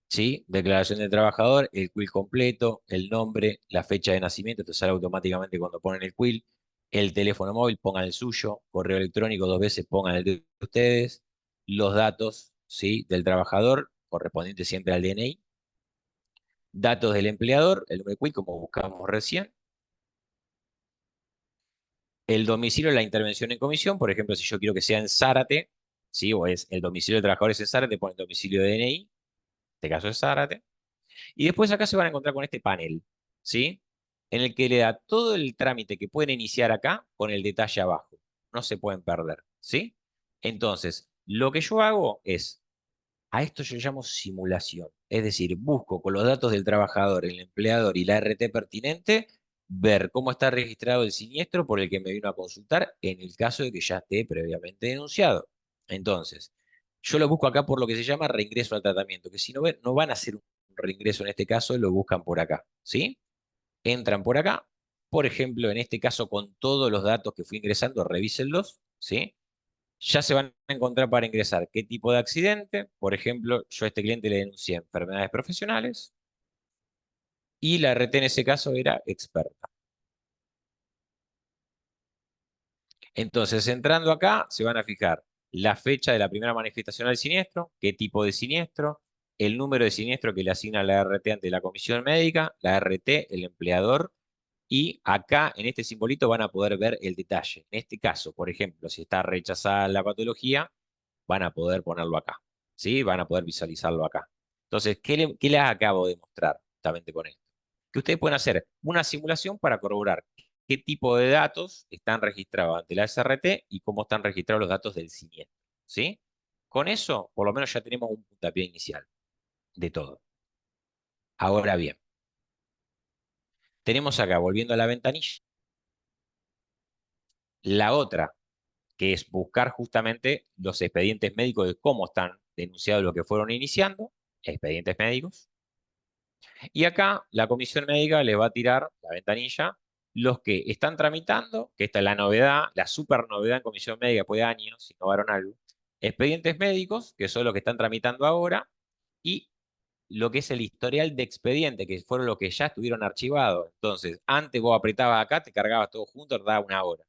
¿Sí? Declaración del trabajador, el quill completo, el nombre, la fecha de nacimiento, esto sale automáticamente cuando ponen el quill, el teléfono móvil, pongan el suyo, correo electrónico 2 veces, pongan el de ustedes, los datos, ¿sí? Del trabajador, correspondiente siempre al DNI, datos del empleador, el número de quill, como buscamos recién, el domicilio de la intervención en comisión, por ejemplo, si yo quiero que sea en Zárate, ¿sí? O es el domicilio del trabajador es en Zárate, ponen domicilio de DNI, en este caso es Zárate. Y después acá se van a encontrar con este panel, ¿sí? En el que le da todo el trámite que pueden iniciar acá con el detalle abajo. No se pueden perder, ¿sí? Entonces, lo que yo hago es, a esto yo llamo simulación. Es decir, busco con los datos del trabajador, el empleador y la RT pertinente, ver cómo está registrado el siniestro por el que me vino a consultar en el caso de que ya esté previamente denunciado. Entonces, yo lo busco acá por lo que se llama reingreso al tratamiento, que si no, no van a hacer un reingreso en este caso, lo buscan por acá, ¿sí? Entran por acá, por ejemplo, en este caso con todos los datos que fui ingresando, revísenlos, ¿sí? Ya se van a encontrar para ingresar qué tipo de accidente. Por ejemplo, yo a este cliente le denuncié enfermedades profesionales y la RT en ese caso era experta. Entonces, entrando acá, se van a fijar la fecha de la primera manifestación del siniestro, qué tipo de siniestro, el número de siniestro que le asigna la RT ante la comisión médica, la RT, el empleador, y acá en este simbolito van a poder ver el detalle. En este caso, por ejemplo, si está rechazada la patología, van a poder ponerlo acá, ¿sí? Van a poder visualizarlo acá. Entonces, ¿qué les acabo de mostrar justamente con esto? Que ustedes pueden hacer una simulación para corroborar qué tipo de datos están registrados ante la SRT y cómo están registrados los datos del siniestro, ¿sí? Con eso, por lo menos ya tenemos un puntapié inicial de todo. Ahora bien, tenemos acá, volviendo a la ventanilla, la otra, que es buscar justamente los expedientes médicos de cómo están denunciados los que fueron iniciando, expedientes médicos. Y acá la comisión médica les va a tirar la ventanilla los que están tramitando, que esta es la novedad, la super novedad en comisión médica después de años, si innovaron algo, expedientes médicos, que son los que están tramitando ahora, y lo que es el historial de expediente, que fueron los que ya estuvieron archivados. Entonces, antes vos apretabas acá, te cargabas todo junto, tardaba una hora.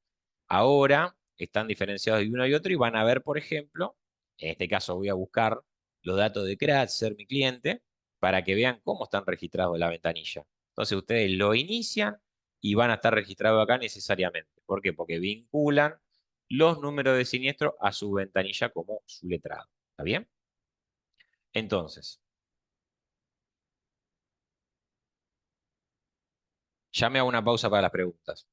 Ahora están diferenciados de uno y otro y van a ver, por ejemplo, en este caso voy a buscar los datos de Kratzer, mi cliente, para que vean cómo están registrados en la ventanilla. Entonces ustedes lo inician y van a estar registrados acá necesariamente. ¿Por qué? Porque vinculan los números de siniestro a su ventanilla como su letrado. ¿Está bien? Entonces, ya me hago una pausa para las preguntas.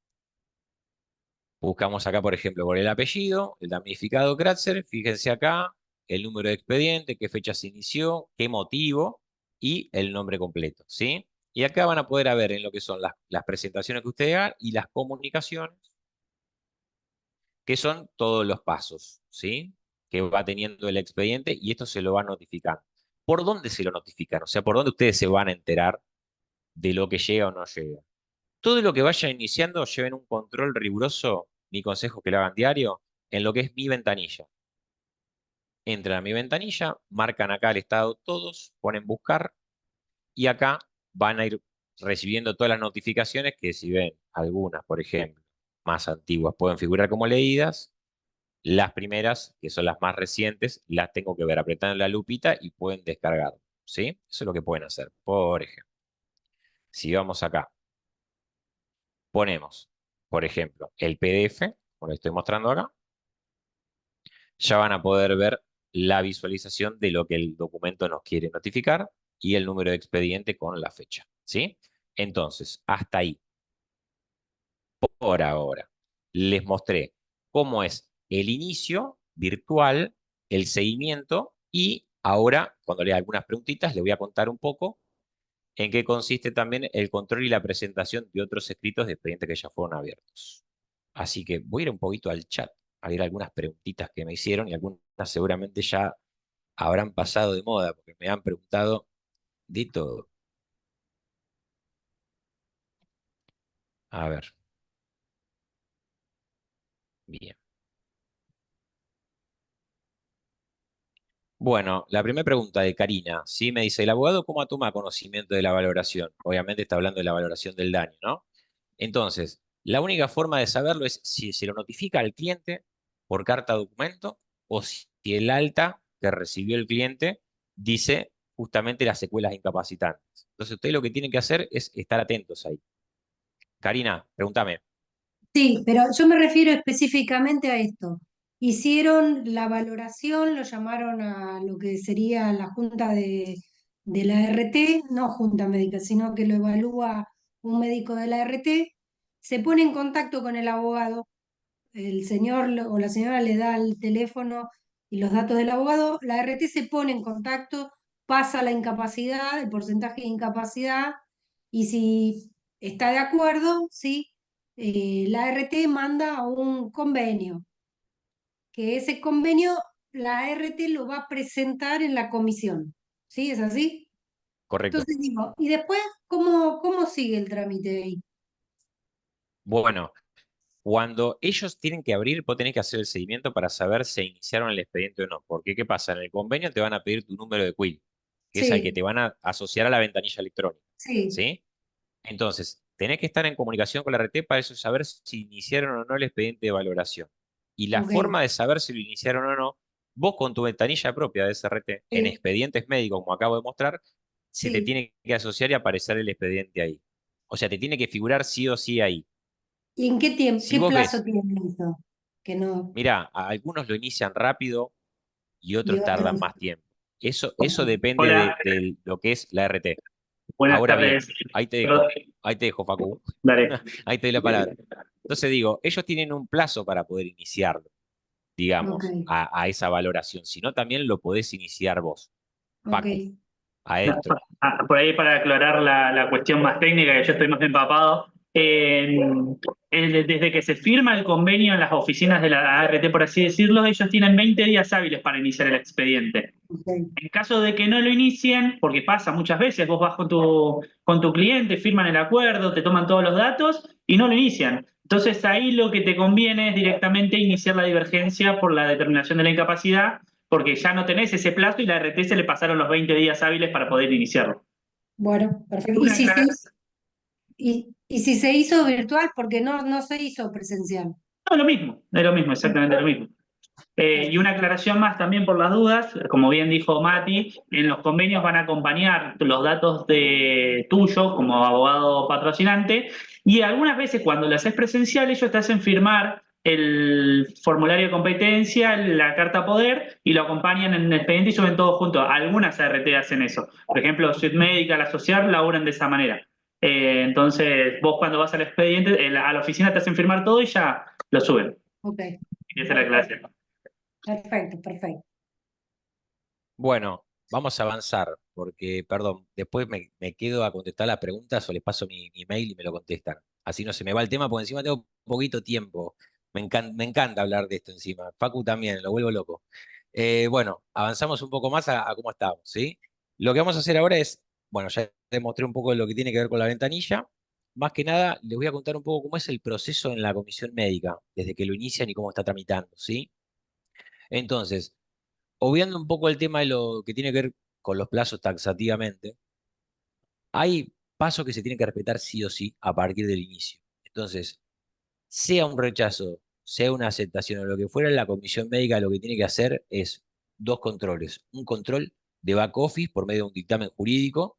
Buscamos acá, por ejemplo, por el apellido, el damnificado Kratzer. Fíjense acá el número de expediente, qué fecha se inició, qué motivo y el nombre completo, ¿sí? Y acá van a poder ver en lo que son las presentaciones que ustedes hagan y las comunicaciones, que son todos los pasos, ¿sí? Que va teniendo el expediente y esto se lo va notificando. ¿Por dónde se lo notifican? O sea, ¿por dónde ustedes se van a enterar de lo que llega o no llega? Todo lo que vayan iniciando, lleven un control riguroso, mi consejo es que lo hagan diario, en lo que es mi ventanilla. Entran a mi ventanilla, marcan acá el estado todos, ponen buscar y acá van a ir recibiendo todas las notificaciones que si ven algunas, por ejemplo, más antiguas, pueden figurar como leídas. Las primeras, que son las más recientes, las tengo que ver apretando la lupita y pueden descargar, ¿sí? Eso es lo que pueden hacer. Por ejemplo, si vamos acá, ponemos, por ejemplo, el PDF, como lo estoy mostrando acá, ya van a poder ver la visualización de lo que el documento nos quiere notificar y el número de expediente con la fecha, ¿sí? Entonces, hasta ahí, por ahora, les mostré cómo es el inicio virtual, el seguimiento y ahora, cuando lea algunas preguntitas, les voy a contar un poco en qué consiste también el control y la presentación de otros escritos de expedientes que ya fueron abiertos. Así que voy a ir un poquito al chat a ver algunas preguntitas que me hicieron y algunas seguramente ya habrán pasado de moda porque me han preguntado de todo. A ver, bien. Bueno, la primera pregunta de Karina, ¿sí? Me dice, ¿el abogado cómo toma conocimiento de la valoración? Obviamente está hablando de la valoración del daño, ¿no? Entonces, la única forma de saberlo es si se lo notifica al cliente por carta documento o si el alta que recibió el cliente dice justamente las secuelas incapacitantes. Entonces, ustedes lo que tienen que hacer es estar atentos ahí. Karina, pregúntame. Sí, pero yo me refiero específicamente a esto. Hicieron la valoración, lo llamaron a lo que sería la junta de la RT, no junta médica, sino que lo evalúa un médico de la RT, se pone en contacto con el abogado, el señor o la señora le da el teléfono y los datos del abogado, la RT se pone en contacto, pasa la incapacidad, el porcentaje de incapacidad, y si está de acuerdo, ¿sí? La RT manda a un convenio, que ese convenio la RT lo va a presentar en la comisión, ¿sí? ¿Es así? Correcto. Entonces digo, ¿y después cómo sigue el trámite ahí? Bueno, cuando ellos tienen que abrir, vos tenés que hacer el seguimiento para saber si iniciaron el expediente o no. Porque, ¿qué pasa? En el convenio te van a pedir tu número de quill, que es al que Sí, te van a asociar a la ventanilla electrónica. sí, ¿Sí? Entonces, tenés que estar en comunicación con la RT para eso saber si iniciaron o no el expediente de valoración. Y la ok. forma de saber si lo iniciaron o no, vos con tu ventanilla propia de SRT, en Sí, expedientes médicos, como acabo de mostrar, se te sí. tiene que asociar y aparecer el expediente ahí. O sea, te tiene que figurar sí o sí ahí. ¿Y en qué tiempo, Si qué vos plazo ves, tiene eso? Que no, mira, algunos lo inician rápido y y otros tardan otros. más tiempo. Eso Ok. depende Hola, de lo que es la RT. buenas Ahora bien, tardes. Perdón, ahí te dejo, Facu. dale. Ahí te doy la palabra. Entonces digo, ellos tienen un plazo para poder iniciarlo, Ok, digamos, a esa valoración. Si no, también lo podés iniciar vos. ok. Facu, adentro. Por ahí para aclarar la cuestión más técnica, que yo estoy más empapado, desde que se firma el convenio en las oficinas de la ART, por así decirlo, ellos tienen 20 días hábiles para iniciar el expediente. Ok. En caso de que no lo inicien, porque pasa muchas veces, vos vas con tu cliente, firman el acuerdo, te toman todos los datos y no lo inician. Entonces ahí lo que te conviene es directamente iniciar la divergencia por la determinación de la incapacidad, porque ya no tenés ese plazo y la RT se le pasaron los 20 días hábiles para poder iniciarlo. Bueno, perfecto. Una Y si se hizo virtual, porque no se hizo presencial. No, lo mismo, es lo mismo, exactamente lo mismo. Y una aclaración más también por las dudas, como bien dijo Mati, en los convenios van a acompañar los datos de tuyo como abogado patrocinante y algunas veces cuando lo haces presencial ellos te hacen firmar el formulario de competencia, la carta poder y lo acompañan en el expediente y suben todo junto. Algunas ART hacen eso. Por ejemplo, Suite Médica, la social, laburan de esa manera. Entonces, vos cuando vas al expediente, a la oficina te hacen firmar todo y ya lo suben. Ok, Y esa es la aclaración. perfecto, perfecto. Bueno, vamos a avanzar, porque, perdón, después me quedo a contestar las preguntas o les paso mi mail y me lo contestan. Así no se me va el tema, porque encima tengo poquito tiempo. Me encanta hablar de esto encima. Facu también, lo vuelvo loco. Bueno, avanzamos un poco más a cómo estamos, ¿sí? Lo que vamos a hacer ahora es, bueno, ya te mostré un poco de lo que tiene que ver con la ventanilla. Más que nada, les voy a contar un poco cómo es el proceso en la comisión médica, desde que lo inician y cómo está tramitando, ¿sí? Entonces, obviando un poco el tema de lo que tiene que ver con los plazos taxativamente, hay pasos que se tienen que respetar sí o sí a partir del inicio. Entonces, sea un rechazo, sea una aceptación o lo que fuera, la comisión médica lo que tiene que hacer es dos controles. Un control de back office por medio de un dictamen jurídico,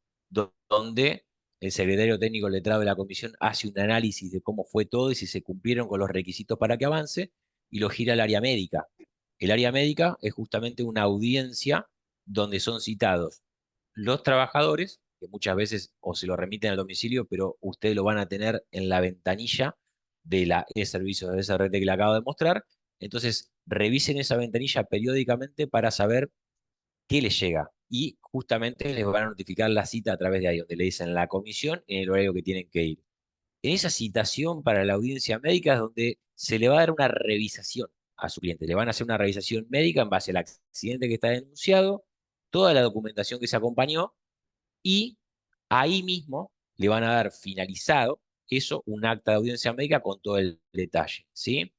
donde el secretario técnico letrado de la comisión hace un análisis de cómo fue todo y si se cumplieron con los requisitos para que avance, y lo gira al área médica. El área médica es justamente una audiencia donde son citados los trabajadores, que muchas veces o se lo remiten al domicilio, pero ustedes lo van a tener en la ventanilla de la e-servicios de esa red que le acabo de mostrar. Entonces, revisen esa ventanilla periódicamente para saber qué les llega. Y justamente les van a notificar la cita a través de ahí, donde le dicen la comisión en el horario que tienen que ir. En esa citación para la audiencia médica es donde se le va a dar una revisación a su cliente. Le van a hacer una revisación médica en base al accidente que está denunciado, toda la documentación que se acompañó y ahí mismo le van a dar finalizado eso, un acta de audiencia médica con todo el detalle, ¿sí?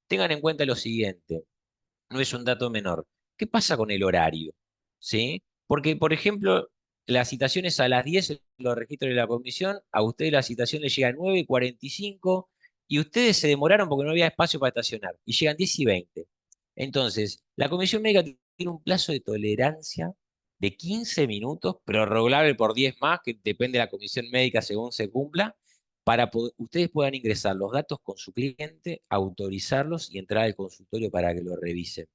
Tengan en cuenta lo siguiente, no es un dato menor. ¿Qué pasa con el horario? ¿Sí? Porque, por ejemplo, la citación es a las 10 en los registros de la comisión, a ustedes la citación les llega a 9:45 y ustedes se demoraron porque no había espacio para estacionar y llegan 10:20. Entonces, la comisión médica tiene un plazo de tolerancia de 15 minutos, prorrogable por 10 más, que depende de la comisión médica según se cumpla, para que ustedes puedan ingresar los datos con su cliente, autorizarlos y entrar al consultorio para que lo revisen.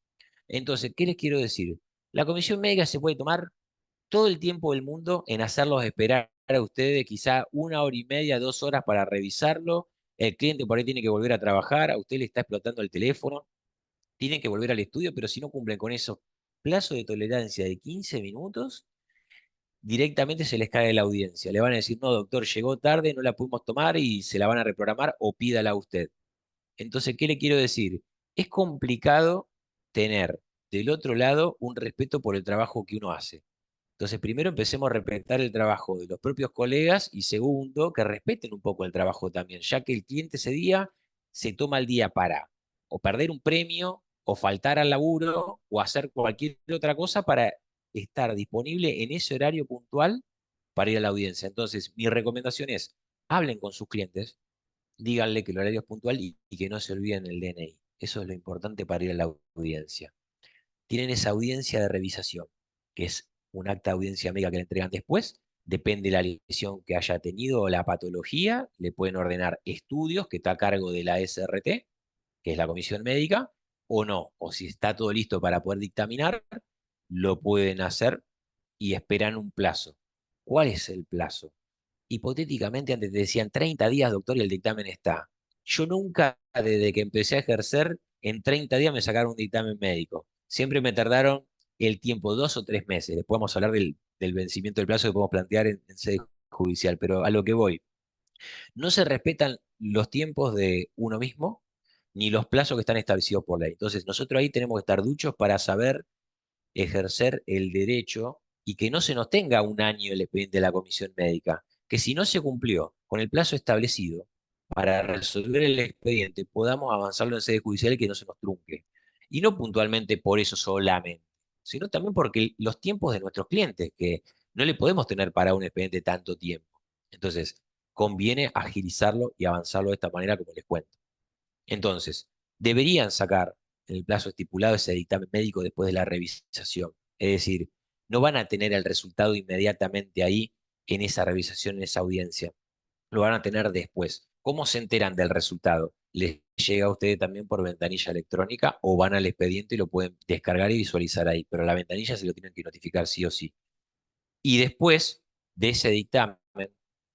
Entonces, ¿qué les quiero decir? La comisión médica se puede tomar todo el tiempo del mundo en hacerlos esperar a ustedes, quizá 1 hora y media, 2 horas para revisarlo. El cliente por ahí tiene que volver a trabajar, a usted le está explotando el teléfono, tienen que volver al estudio, pero si no cumplen con eso, plazo de tolerancia de 15 minutos, directamente se les cae la audiencia. Le van a decir, no, doctor, llegó tarde, no la pudimos tomar y se la van a reprogramar o pídala usted. Entonces, ¿qué le quiero decir? Es complicado tener del otro lado un respeto por el trabajo que uno hace. Entonces, primero empecemos a respetar el trabajo de los propios colegas y segundo, que respeten un poco el trabajo también, ya que el cliente ese día se toma el día para o perder un premio o faltar al laburo o hacer cualquier otra cosa para estar disponible en ese horario puntual para ir a la audiencia. Entonces, mi recomendación es, hablen con sus clientes, díganle que el horario es puntual y que no se olviden el DNI. Eso es lo importante para ir a la audiencia. Tienen esa audiencia de revisación, que es un acta de audiencia médica que le entregan después. Depende de la lesión que haya tenido o la patología, le pueden ordenar estudios que está a cargo de la SRT, que es la comisión médica, o no. O si está todo listo para poder dictaminar, lo pueden hacer y esperan un plazo. ¿Cuál es el plazo? Hipotéticamente antes te decían 30 días, doctor, y el dictamen está. Yo nunca, desde que empecé a ejercer, en 30 días me sacaron un dictamen médico. Siempre me tardaron el tiempo, 2 o 3 meses. Después vamos a hablar del vencimiento del plazo que podemos plantear en sede judicial, pero a lo que voy. No se respetan los tiempos de uno mismo ni los plazos que están establecidos por ley. Entonces, nosotros ahí tenemos que estar duchos para saber ejercer el derecho y que no se nos tenga un año el expediente de la comisión médica, que si no se cumplió con el plazo establecido para resolver el expediente, podamos avanzarlo en sede judicial y que no se nos trunque. Y no puntualmente por eso solamente, sino también porque los tiempos de nuestros clientes, que no le podemos tener para un expediente tanto tiempo. Entonces, conviene agilizarlo y avanzarlo de esta manera como les cuento. Entonces, deberían sacar en el plazo estipulado ese dictamen médico después de la revisación. Es decir, no van a tener el resultado inmediatamente ahí en esa revisación, en esa audiencia. Lo van a tener después. ¿Cómo se enteran del resultado? ¿Les llega a ustedes también por ventanilla electrónica o van al expediente y lo pueden descargar y visualizar ahí? Pero la ventanilla se lo tienen que notificar sí o sí. Y después de ese dictamen,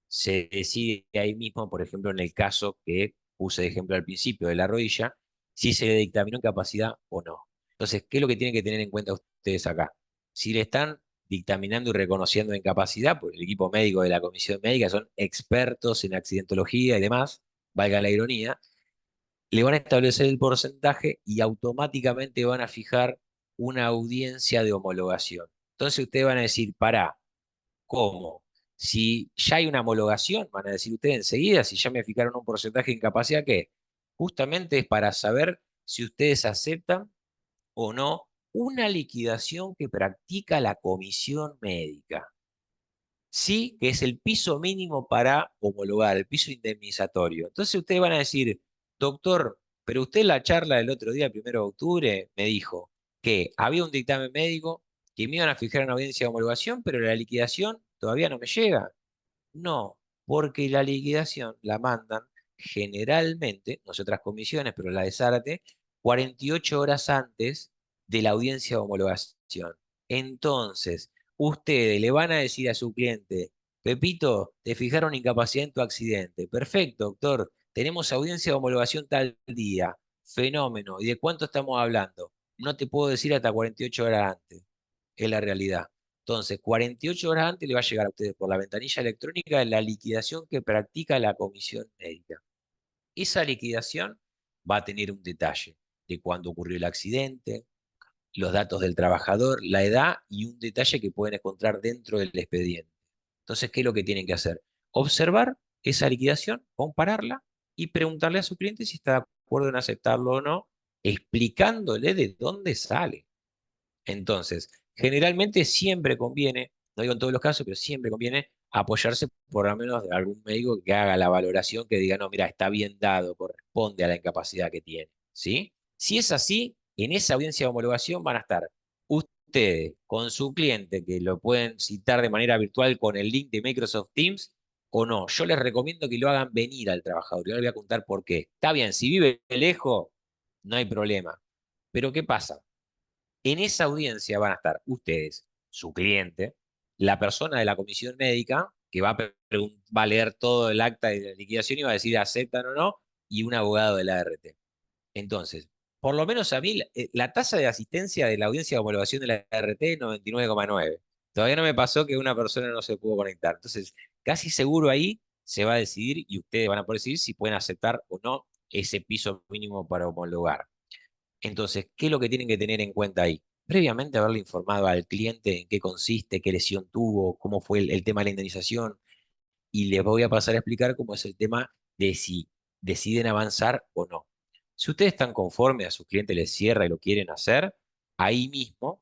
se decide ahí mismo, por ejemplo, en el caso que puse de ejemplo al principio de la rodilla, si se le dictaminó incapacidad o no. Entonces, ¿qué es lo que tienen que tener en cuenta ustedes acá? Si le están dictaminando y reconociendo incapacidad, porque el equipo médico de la comisión médica son expertos en accidentología y demás, valga la ironía, le van a establecer el porcentaje y automáticamente van a fijar una audiencia de homologación. Entonces ustedes van a decir, pará, ¿cómo? Si ya hay una homologación, van a decir ustedes enseguida, si ya me fijaron un porcentaje de incapacidad, ¿qué? Justamente es para saber si ustedes aceptan o no una liquidación que practica la comisión médica. Sí, que es el piso mínimo para homologar, el piso indemnizatorio. Entonces ustedes van a decir, doctor, pero usted en la charla del otro día, el 1 de octubre, me dijo que había un dictamen médico, que me iban a fijar una audiencia de homologación, pero la liquidación todavía no me llega. No, porque la liquidación la mandan generalmente, no sé otras comisiones, pero la de Zárate, 48 horas antes de la audiencia de homologación. Entonces, ustedes le van a decir a su cliente, Pepito, te fijaron incapacidad en tu accidente. Perfecto, doctor. Tenemos audiencia de homologación tal día. Fenómeno. ¿Y de cuánto estamos hablando? No te puedo decir hasta 48 horas antes. Es la realidad. Entonces, 48 horas antes le va a llegar a ustedes por la ventanilla electrónica la liquidación que practica la comisión médica. Esa liquidación va a tener un detalle de cuándo ocurrió el accidente, los datos del trabajador, la edad y un detalle que pueden encontrar dentro del expediente. Entonces, ¿qué es lo que tienen que hacer? Observar esa liquidación, compararla y preguntarle a su cliente si está de acuerdo en aceptarlo o no, explicándole de dónde sale. Entonces, generalmente siempre conviene, no digo en todos los casos, pero siempre conviene apoyarse por lo menos de algún médico que haga la valoración, que diga, no, mira, está bien dado, corresponde a la incapacidad que tiene, ¿sí? Si es así, en esa audiencia de homologación van a estar ustedes con su cliente, que lo pueden citar de manera virtual con el link de Microsoft Teams, o no. Yo les recomiendo que lo hagan venir al trabajador. Yo les voy a contar por qué. Está bien, si vive lejos, no hay problema. Pero ¿qué pasa? En esa audiencia van a estar ustedes, su cliente, la persona de la comisión médica, que va a leer todo el acta de la liquidación y va a decir aceptan o no, y un abogado de la ART. Entonces, por lo menos a mí, la tasa de asistencia de la audiencia de homologación de la ART es 99,9. Todavía no me pasó que una persona no se pudo conectar. Entonces, casi seguro ahí se va a decidir y ustedes van a poder decidir si pueden aceptar o no ese piso mínimo para homologar. Entonces, ¿qué es lo que tienen que tener en cuenta ahí? Previamente haberle informado al cliente en qué consiste, qué lesión tuvo, cómo fue el tema de la indemnización, y les voy a pasar a explicar cómo es el tema de si deciden avanzar o no. Si ustedes están conformes, a su cliente les cierra y lo quieren hacer, ahí mismo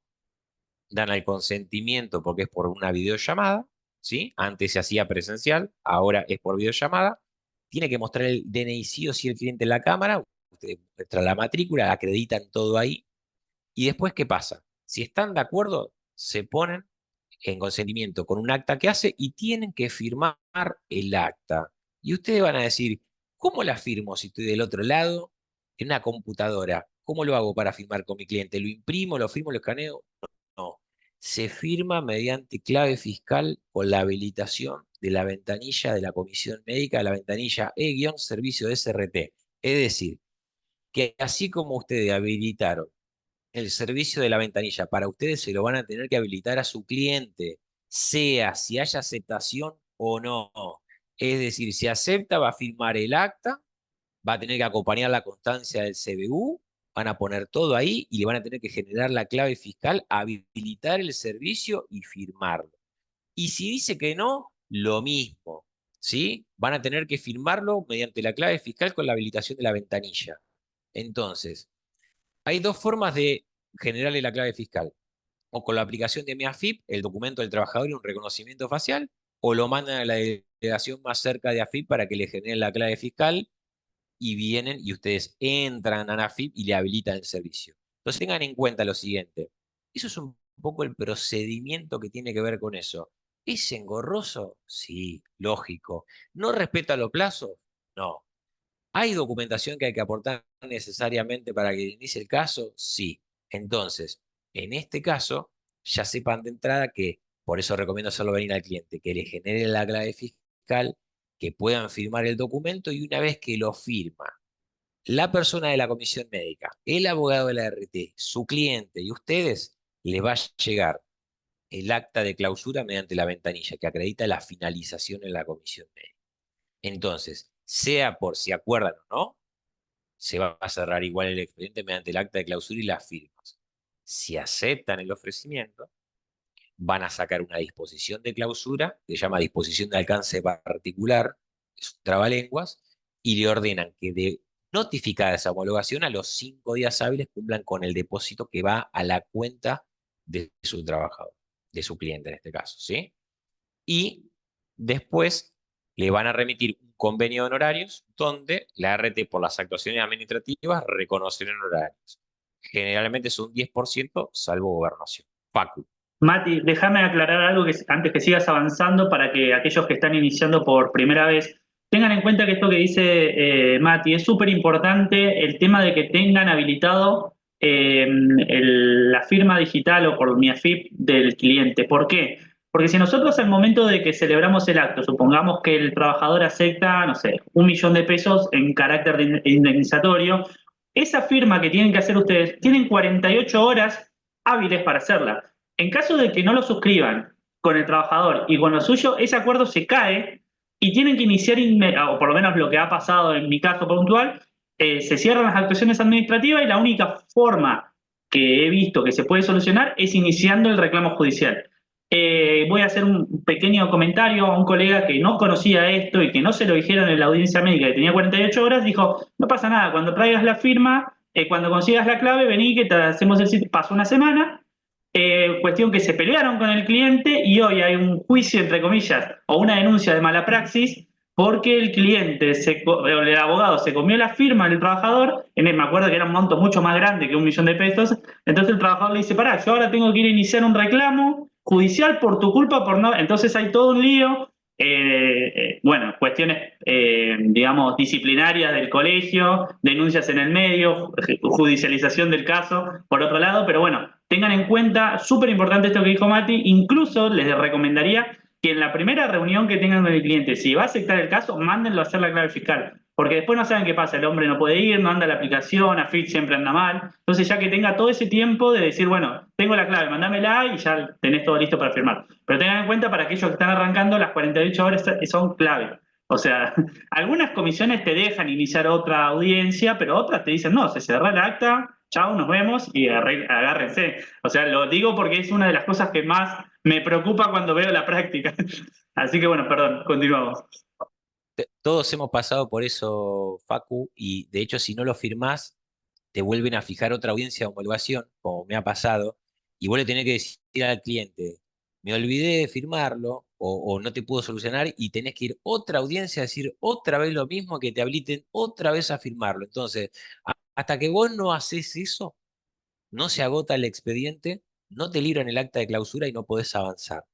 dan el consentimiento porque es por una videollamada, ¿sí? Antes se hacía presencial, ahora es por videollamada. Tiene que mostrar el DNI sí o sí el cliente en la cámara, ustedes muestran la matrícula, acreditan todo ahí, y después, ¿qué pasa? Si están de acuerdo, se ponen en consentimiento con un acta que hace y tienen que firmar el acta. Y ustedes van a decir, ¿cómo la firmo si estoy del otro lado en una computadora? ¿Cómo lo hago para firmar con mi cliente? ¿Lo imprimo, lo firmo, lo escaneo? No. Se firma mediante clave fiscal con la habilitación de la ventanilla de la comisión médica, la ventanilla E-servicio de SRT. Es decir, que así como ustedes habilitaron el servicio de la ventanilla para ustedes, se lo van a tener que habilitar a su cliente, sea si haya aceptación o no. Es decir, si acepta, va a firmar el acta, va a tener que acompañar la constancia del CBU, van a poner todo ahí y le van a tener que generar la clave fiscal, habilitar el servicio y firmarlo. Y si dice que no, lo mismo, ¿sí? Van a tener que firmarlo mediante la clave fiscal con la habilitación de la ventanilla. Entonces, hay dos formas de generarle la clave fiscal. O con la aplicación de mi AFIP, el documento del trabajador y un reconocimiento facial, o lo mandan a la delegación más cerca de AFIP para que le generen la clave fiscal y vienen y ustedes entran a ANAFIP y le habilitan el servicio. Entonces tengan en cuenta lo siguiente. Eso es un poco el procedimiento que tiene que ver con eso. ¿Es engorroso? Sí, lógico. ¿No respeta los plazos? No. ¿Hay documentación que hay que aportar necesariamente para que inicie el caso? Sí. Entonces, en este caso, ya sepan de entrada que, por eso recomiendo hacerlo venir al cliente, que le genere la clave fiscal, que puedan firmar el documento y una vez que lo firma la persona de la comisión médica, el abogado de la RT, su cliente y ustedes, les va a llegar el acta de clausura mediante la ventanilla que acredita la finalización en la comisión médica. Entonces, sea por si acuerdan o no, se va a cerrar igual el expediente mediante el acta de clausura y las firmas. Si aceptan el ofrecimiento, van a sacar una disposición de clausura, que se llama disposición de alcance particular, es un trabalenguas, y le ordenan que de notificada esa homologación a los 5 días hábiles cumplan con el depósito que va a la cuenta de su trabajador, de su cliente en este caso, ¿sí? Y después le van a remitir un convenio de honorarios donde la RT por las actuaciones administrativas reconocerá honorarios. Generalmente es un 10%, salvo gobernación. Facu. Mati, déjame aclarar algo que antes que sigas avanzando para que aquellos que están iniciando por primera vez tengan en cuenta que esto que dice Mati es súper importante, el tema de que tengan habilitado la firma digital o por mi AFIP del cliente. ¿Por qué? Porque si nosotros al momento de que celebramos el acto, supongamos que el trabajador acepta, no sé, 1.000.000 de pesos en carácter de indemnizatorio, esa firma que tienen que hacer ustedes, tienen 48 horas hábiles para hacerla. En caso de que no lo suscriban con el trabajador y con lo suyo, ese acuerdo se cae y tienen que iniciar, o por lo menos lo que ha pasado en mi caso puntual, se cierran las actuaciones administrativas y la única forma que he visto que se puede solucionar es iniciando el reclamo judicial. Voy a hacer un pequeño comentario a un colega que no conocía esto y que no se lo dijeron en la audiencia médica, que tenía 48 horas, dijo, no pasa nada, cuando traigas la firma, cuando consigas la clave, vení que te hacemos el sitio. Pasó una semana, cuestión que se pelearon con el cliente y hoy hay un juicio, entre comillas, o una denuncia de mala praxis porque el cliente, el abogado se comió la firma del trabajador, me acuerdo que era un monto mucho más grande que 1.000.000 de pesos, entonces el trabajador le dice, pará, yo ahora tengo que ir a iniciar un reclamo judicial por tu culpa, por no... Entonces hay todo un lío, bueno, cuestiones, digamos, disciplinarias del colegio, denuncias en el medio, judicialización del caso, por otro lado, pero bueno, tengan en cuenta, súper importante esto que dijo Mati, incluso les recomendaría que en la primera reunión que tengan con el cliente, si va a aceptar el caso, mándenlo a hacer la clave fiscal. Porque después no saben qué pasa, el hombre no puede ir, no anda la aplicación, AFIP siempre anda mal. Entonces ya que tenga todo ese tiempo de decir, bueno, tengo la clave, mándamela y ya tenés todo listo para firmar. Pero tengan en cuenta para aquellos que están arrancando, las 48 horas son clave. O sea, algunas comisiones te dejan iniciar otra audiencia, pero otras te dicen, no, se cerró el acta, chao, nos vemos y agárrense. O sea, lo digo porque es una de las cosas que más me preocupa cuando veo la práctica. Así que bueno, perdón, continuamos. Todos hemos pasado por eso, Facu, y de hecho si no lo firmás, te vuelven a fijar otra audiencia de homologación, como me ha pasado, y vos le tenés que decir al cliente, me olvidé de firmarlo, o no te pudo solucionar, y tenés que ir otra audiencia a decir otra vez lo mismo, que te habiliten otra vez a firmarlo. Entonces, hasta que vos no haces eso, no se agota el expediente, no te libran el acta de clausura y no podés avanzar.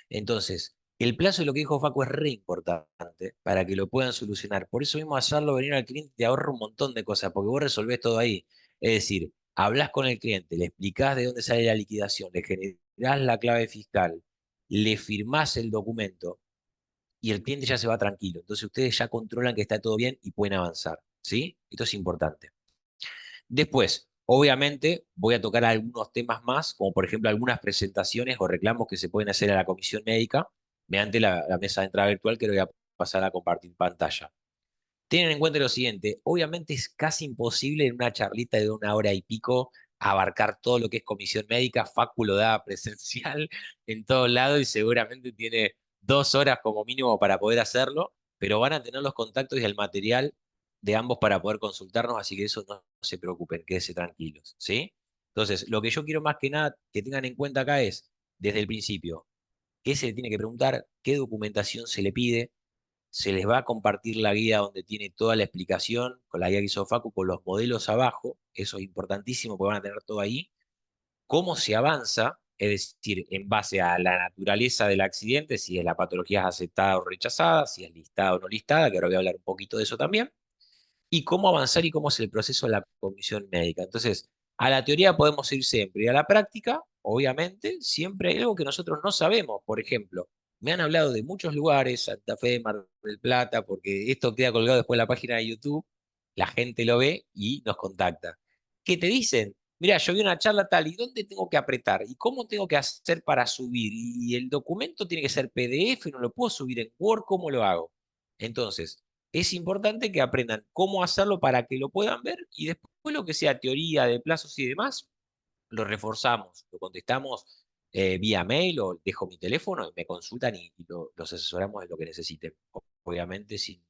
Entonces, el plazo de lo que dijo Facu es re importante para que lo puedan solucionar. Por eso mismo hacerlo venir al cliente te ahorra un montón de cosas, porque vos resolvés todo ahí. Es decir, hablas con el cliente, le explicás de dónde sale la liquidación, le generás la clave fiscal, le firmás el documento y el cliente ya se va tranquilo. Entonces ustedes ya controlan que está todo bien y pueden avanzar. ¿Sí? Esto es importante. Después, obviamente, voy a tocar algunos temas más, como por ejemplo algunas presentaciones o reclamos que se pueden hacer a la comisión médica mediante la mesa de entrada virtual que le voy a pasar a compartir pantalla. Tengan en cuenta lo siguiente, obviamente es casi imposible en una charlita de 1 hora y pico abarcar todo lo que es comisión médica. Facu lo da presencial en todos lados y seguramente tiene 2 horas como mínimo para poder hacerlo, pero van a tener los contactos y el material de ambos para poder consultarnos, así que eso no se preocupen, quédense tranquilos, ¿sí? Entonces, lo que yo quiero más que nada que tengan en cuenta acá es, desde el principio, qué se le tiene que preguntar, qué documentación se le pide, se les va a compartir la guía donde tiene toda la explicación, con la guía que hizo Facu, con los modelos abajo, eso es importantísimo porque van a tener todo ahí, cómo se avanza, es decir, en base a la naturaleza del accidente, si es la patología es aceptada o rechazada, si es listada o no listada, que ahora voy a hablar un poquito de eso también, y cómo avanzar y cómo es el proceso de la comisión médica. Entonces, a la teoría podemos ir siempre, y a la práctica, obviamente, siempre hay algo que nosotros no sabemos. Por ejemplo, me han hablado de muchos lugares, Santa Fe, Mar del Plata, porque esto queda colgado después en la página de YouTube, la gente lo ve y nos contacta. ¿Qué te dicen? Mira, yo vi una charla tal, ¿y dónde tengo que apretar? ¿Y cómo tengo que hacer para subir? Y el documento tiene que ser PDF, no lo puedo subir en Word, ¿cómo lo hago? Entonces, es importante que aprendan cómo hacerlo para que lo puedan ver y después lo que sea teoría de plazos y demás, lo reforzamos, lo contestamos vía mail o dejo mi teléfono y me consultan y los asesoramos en lo que necesiten, obviamente sin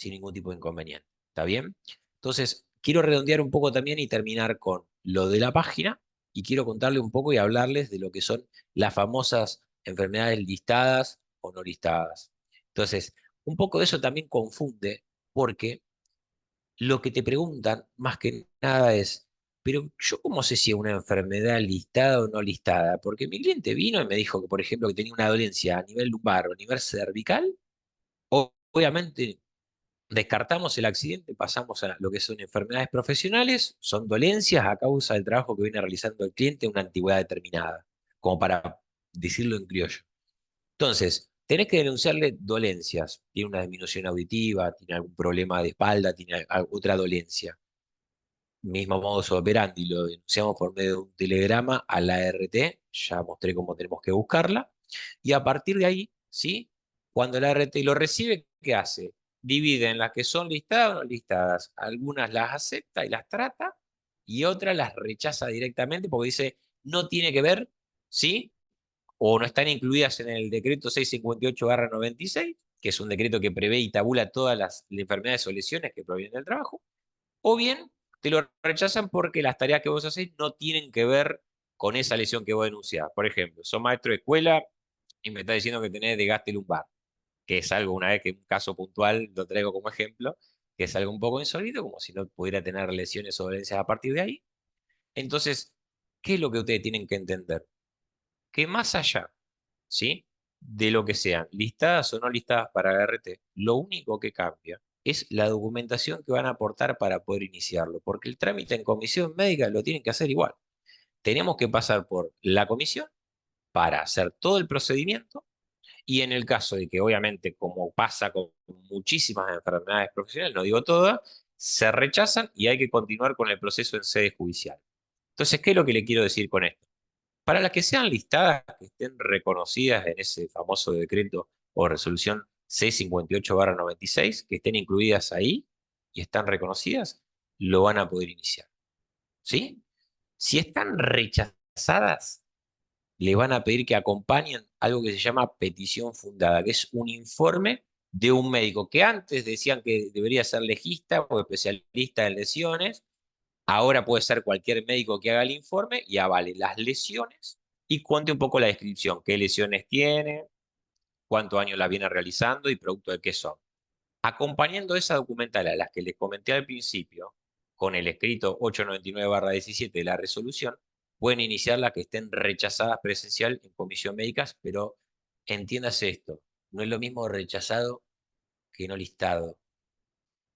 ningún tipo de inconveniente. ¿Está bien? Entonces, quiero redondear un poco también y terminar con lo de la página y quiero contarle un poco y hablarles de lo que son las famosas enfermedades listadas o no listadas. Entonces, un poco de eso también confunde porque lo que te preguntan más que nada es, pero yo cómo sé si es una enfermedad listada o no listada, porque mi cliente vino y me dijo que, por ejemplo, que tenía una dolencia a nivel lumbar o a nivel cervical, obviamente descartamos el accidente, pasamos a lo que son enfermedades profesionales, son dolencias a causa del trabajo que viene realizando el cliente en una antigüedad determinada, como para decirlo en criollo. Entonces, tenés que denunciarle dolencias. Tiene una disminución auditiva, tiene algún problema de espalda, tiene otra dolencia. Mismo modus operandi, lo denunciamos por medio de un telegrama a la ART, ya mostré cómo tenemos que buscarla, y a partir de ahí, ¿sí? Cuando la ART lo recibe, ¿qué hace? Divide en las que son listadas o no listadas. Algunas las acepta y las trata, y otras las rechaza directamente porque dice, no tiene que ver, ¿sí? O no están incluidas en el decreto 658/96, que es un decreto que prevé y tabula todas las enfermedades o lesiones que provienen del trabajo, o bien te lo rechazan porque las tareas que vos hacés no tienen que ver con esa lesión que vos denunciás. Por ejemplo, sos maestro de escuela y me estás diciendo que tenés desgaste lumbar, que es algo, una vez que un caso puntual lo traigo como ejemplo, que es algo un poco insólito, como si no pudiera tener lesiones o dolencias a partir de ahí. Entonces, ¿qué es lo que ustedes tienen que entender? Que más allá, ¿sí? De lo que sean listadas o no listadas para ART, lo único que cambia es la documentación que van a aportar para poder iniciarlo, porque el trámite en comisión médica lo tienen que hacer igual. Tenemos que pasar por la comisión para hacer todo el procedimiento y en el caso de que obviamente, como pasa con muchísimas enfermedades profesionales, no digo todas, se rechazan y hay que continuar con el proceso en sede judicial. Entonces, ¿qué es lo que le quiero decir con esto? Para las que sean listadas, que estén reconocidas en ese famoso decreto o resolución C58/96, que estén incluidas ahí y están reconocidas, lo van a poder iniciar. ¿Sí? Si están rechazadas, le van a pedir que acompañen algo que se llama petición fundada, que es un informe de un médico que antes decían que debería ser legista o especialista en lesiones. Ahora puede ser cualquier médico que haga el informe y avale las lesiones y cuente un poco la descripción, qué lesiones tiene, cuántos años las viene realizando y producto de qué son. Acompañando esa documental a las que les comenté al principio, con el escrito 899/17 de la resolución, pueden iniciar las que estén rechazadas presencial en comisión médicas, pero entiéndase esto, no es lo mismo rechazado que no listado.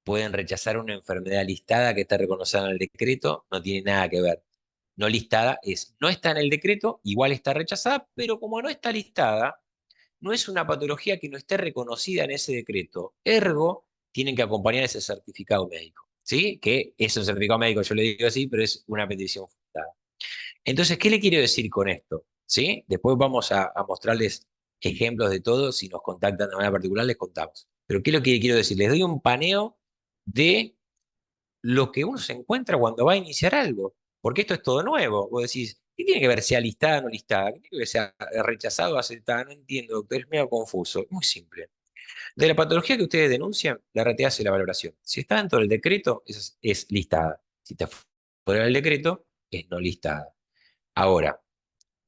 Pueden rechazar una enfermedad listada que está reconocida en el decreto, no tiene nada que ver. No listada es, no está en el decreto, igual está rechazada, pero como no está listada, no es una patología que no esté reconocida en ese decreto. Ergo, tienen que acompañar ese certificado médico. ¿Sí? Que es un certificado médico, yo le digo así, pero es una petición fundada. Entonces, ¿qué le quiero decir con esto? ¿Sí? Después vamos a mostrarles ejemplos de todo. Si nos contactan de manera particular, les contamos. Pero ¿qué es lo que quiero decir? Les doy un paneo de lo que uno se encuentra cuando va a iniciar algo. Porque esto es todo nuevo. Vos decís, ¿qué tiene que ver sea listada o no listada? ¿Qué tiene que ver sea rechazado o aceptada? No entiendo, doctor, es medio confuso. Muy simple. De la patología que ustedes denuncian, la RT hace la valoración. Si está dentro del decreto, es listada. Si está fuera del decreto, es no listada. Ahora,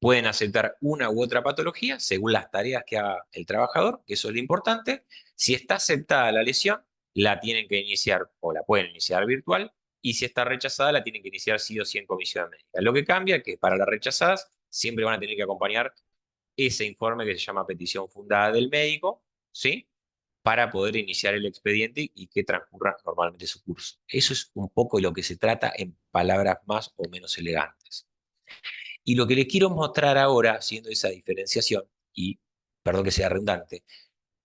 pueden aceptar una u otra patología según las tareas que haga el trabajador, que eso es lo importante. Si está aceptada la lesión, la tienen que iniciar o la pueden iniciar virtual, y si está rechazada, la tienen que iniciar sí o sí en comisión médica. Lo que cambia es que para las rechazadas siempre van a tener que acompañar ese informe que se llama petición fundada del médico, ¿sí? Para poder iniciar el expediente y que transcurra normalmente su curso. Eso es un poco de lo que se trata en palabras más o menos elegantes. Y lo que les quiero mostrar ahora, haciendo esa diferenciación, y perdón que sea redundante,